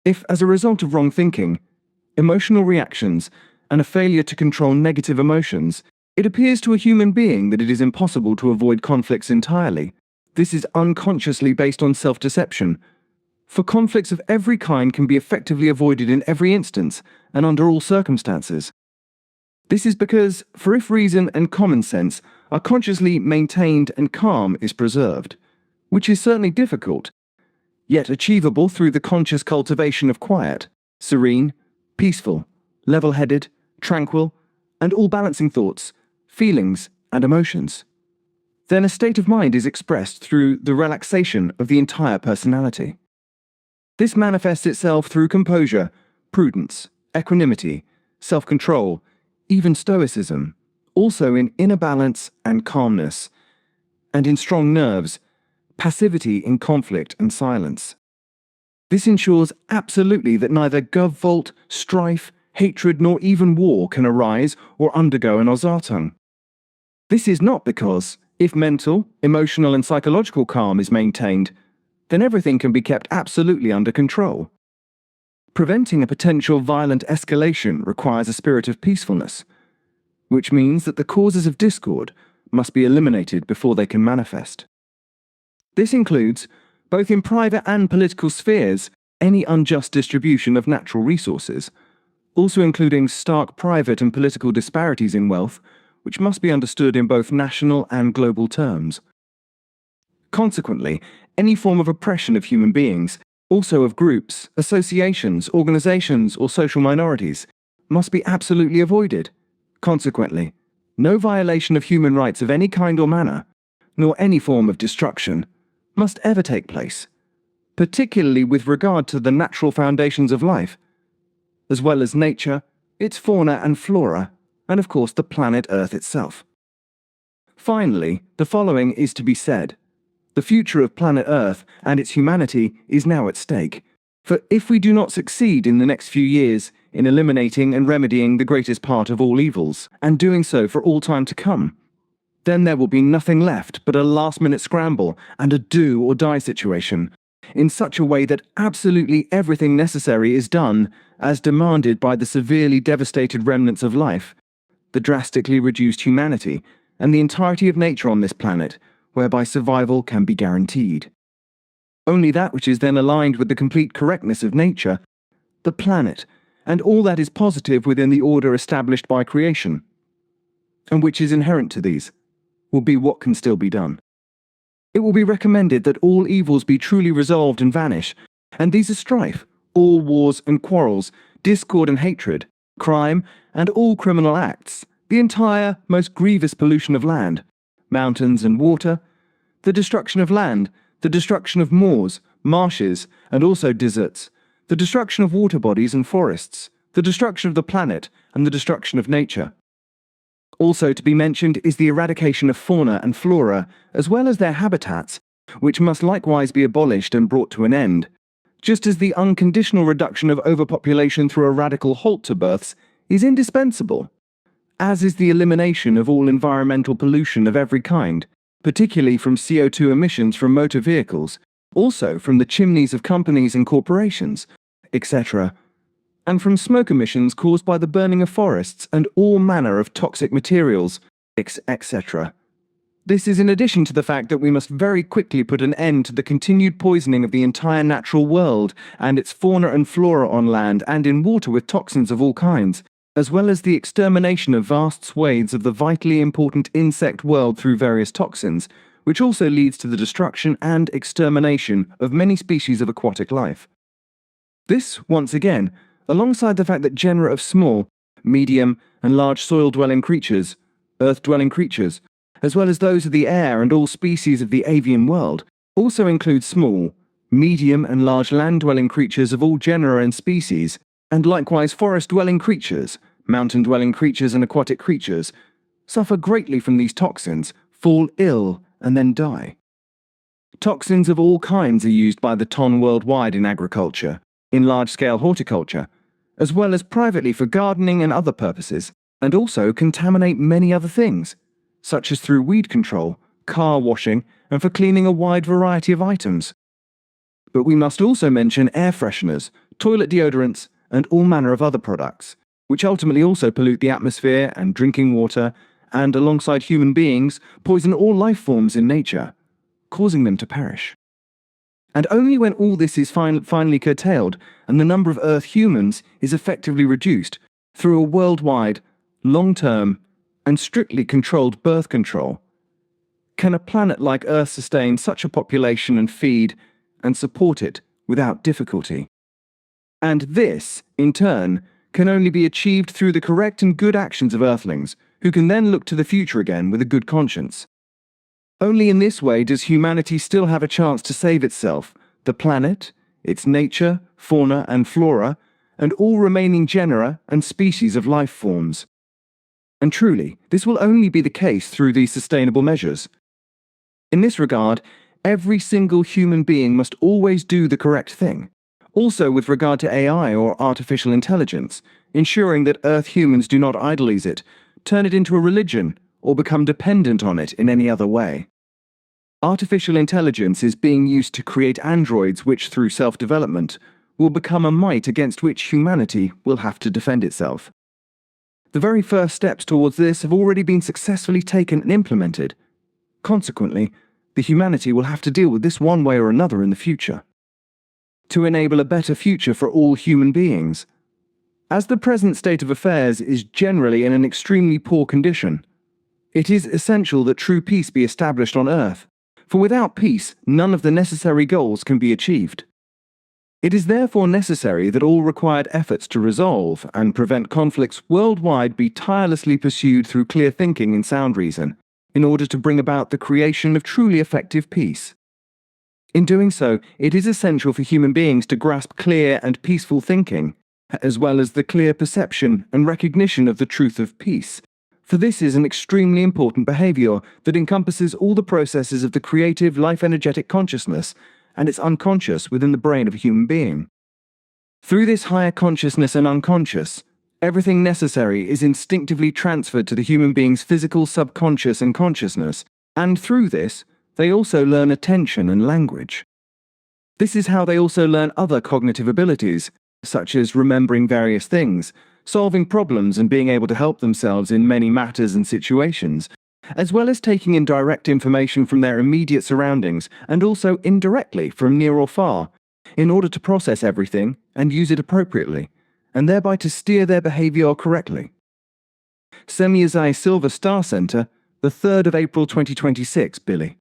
If, as a result of wrong thinking, emotional reactions, and a failure to control negative emotions, it appears to a human being that it is impossible to avoid conflicts entirely, this is unconsciously based on self-deception, for conflicts of every kind can be effectively avoided in every instance and under all circumstances. This is because, for if reason and common sense are consciously maintained and calm is preserved, which is certainly difficult, yet achievable through the conscious cultivation of quiet, serene, peaceful, level-headed, tranquil, and all-balancing thoughts, feelings, and emotions, then a state of mind is expressed through the relaxation of the entire personality. This manifests itself through composure, prudence, equanimity, self-control, even stoicism, also in inner balance and calmness, and in strong nerves, passivity in conflict and silence. This ensures absolutely that neither govult, strife, hatred, nor even war can arise or undergo an Ausartung. This is not because, if mental, emotional, and psychological calm is maintained, then everything can be kept absolutely under control. Preventing a potential violent escalation requires a spirit of peacefulness, which means that the causes of discord must be eliminated before they can manifest. This includes, both in private and political spheres, any unjust distribution of natural resources, also including stark private and political disparities in wealth, which must be understood in both national and global terms. Consequently, any form of oppression of human beings, also of groups, associations, organizations, or social minorities, must be absolutely avoided. Consequently, no violation of human rights of any kind or manner, nor any form of destruction, must ever take place, particularly with regard to the natural foundations of life, as well as nature, its fauna and flora, and of course the planet Earth itself. Finally, the following is to be said. The future of planet Earth and its humanity is now at stake. For if we do not succeed in the next few years in eliminating and remedying the greatest part of all evils, and doing so for all time to come, then there will be nothing left but a last-minute scramble and a do-or-die situation, in such a way that absolutely everything necessary is done as demanded by the severely devastated remnants of life, the drastically reduced humanity, and the entirety of nature on this planet, whereby survival can be guaranteed. Only that which is then aligned with the complete correctness of nature, the planet, and all that is positive within the order established by creation, and which is inherent to these, will be what can still be done. It will be recommended that all evils be truly resolved and vanish, and these are strife, all wars and quarrels, discord and hatred, crime, and all criminal acts, the entire, most grievous pollution of land, mountains and water, the destruction of land, the destruction of moors, marshes, and also deserts, the destruction of water bodies and forests, the destruction of the planet, and the destruction of nature. Also to be mentioned is the eradication of fauna and flora, as well as their habitats, which must likewise be abolished and brought to an end, just as the unconditional reduction of overpopulation through a radical halt to births is indispensable, as is the elimination of all environmental pollution of every kind, particularly from CO2 emissions from motor vehicles, also from the chimneys of companies and corporations, etc., and from smoke emissions caused by the burning of forests and all manner of toxic materials, etc. This is in addition to the fact that we must very quickly put an end to the continued poisoning of the entire natural world and its fauna and flora on land and in water with toxins of all kinds, as well as the extermination of vast swathes of the vitally important insect world through various toxins, which also leads to the destruction and extermination of many species of aquatic life. This, once again, alongside the fact that genera of small, medium, and large soil-dwelling creatures, earth-dwelling creatures, as well as those of the air and all species of the avian world, also include small, medium, and large land-dwelling creatures of all genera and species, and likewise forest-dwelling creatures, mountain-dwelling creatures and aquatic creatures, suffer greatly from these toxins, fall ill, and then die. Toxins of all kinds are used by the ton worldwide in agriculture, in large-scale horticulture, as well as privately for gardening and other purposes, and also contaminate many other things, such as through weed control, car washing, and for cleaning a wide variety of items. But we must also mention air fresheners, toilet deodorants, and all manner of other products, which ultimately also pollute the atmosphere and drinking water, and alongside human beings, poison all life forms in nature, causing them to perish. And only when all this is finally curtailed and the number of Earth humans is effectively reduced through a worldwide, long-term, and strictly controlled birth control, can a planet like Earth sustain such a population and feed and support it without difficulty. And this, in turn, can only be achieved through the correct and good actions of Earthlings, who can then look to the future again with a good conscience. Only in this way does humanity still have a chance to save itself, the planet, its nature, fauna and flora, and all remaining genera and species of life forms. And truly, this will only be the case through these sustainable measures. In this regard, every single human being must always do the correct thing. Also with regard to AI or artificial intelligence, ensuring that Earth humans do not idolize it, turn it into a religion, or become dependent on it in any other way. Artificial intelligence is being used to create androids which, through self-development, will become a might against which humanity will have to defend itself. The very first steps towards this have already been successfully taken and implemented. Consequently, the humanity will have to deal with this one way or another in the future, to enable a better future for all human beings. As the present state of affairs is generally in an extremely poor condition, it is essential that true peace be established on earth, for without peace, none of the necessary goals can be achieved. It is therefore necessary that all required efforts to resolve and prevent conflicts worldwide be tirelessly pursued through clear thinking and sound reason, in order to bring about the creation of truly effective peace. In doing so, it is essential for human beings to grasp clear and peaceful thinking, as well as the clear perception and recognition of the truth of peace, for this is an extremely important behaviour that encompasses all the processes of the creative life-energetic consciousness, and it's unconscious within the brain of a human being. Through this higher consciousness and unconscious, everything necessary is instinctively transferred to the human being's physical subconscious and consciousness, and through this, they also learn attention and language. This is how they also learn other cognitive abilities, such as remembering various things, solving problems and being able to help themselves in many matters and situations, as well as taking in direct information from their immediate surroundings and also indirectly from near or far, in order to process everything and use it appropriately, and thereby to steer their behaviour correctly. Semyazai Silver Star Center, the 3rd of April 2026, Billy.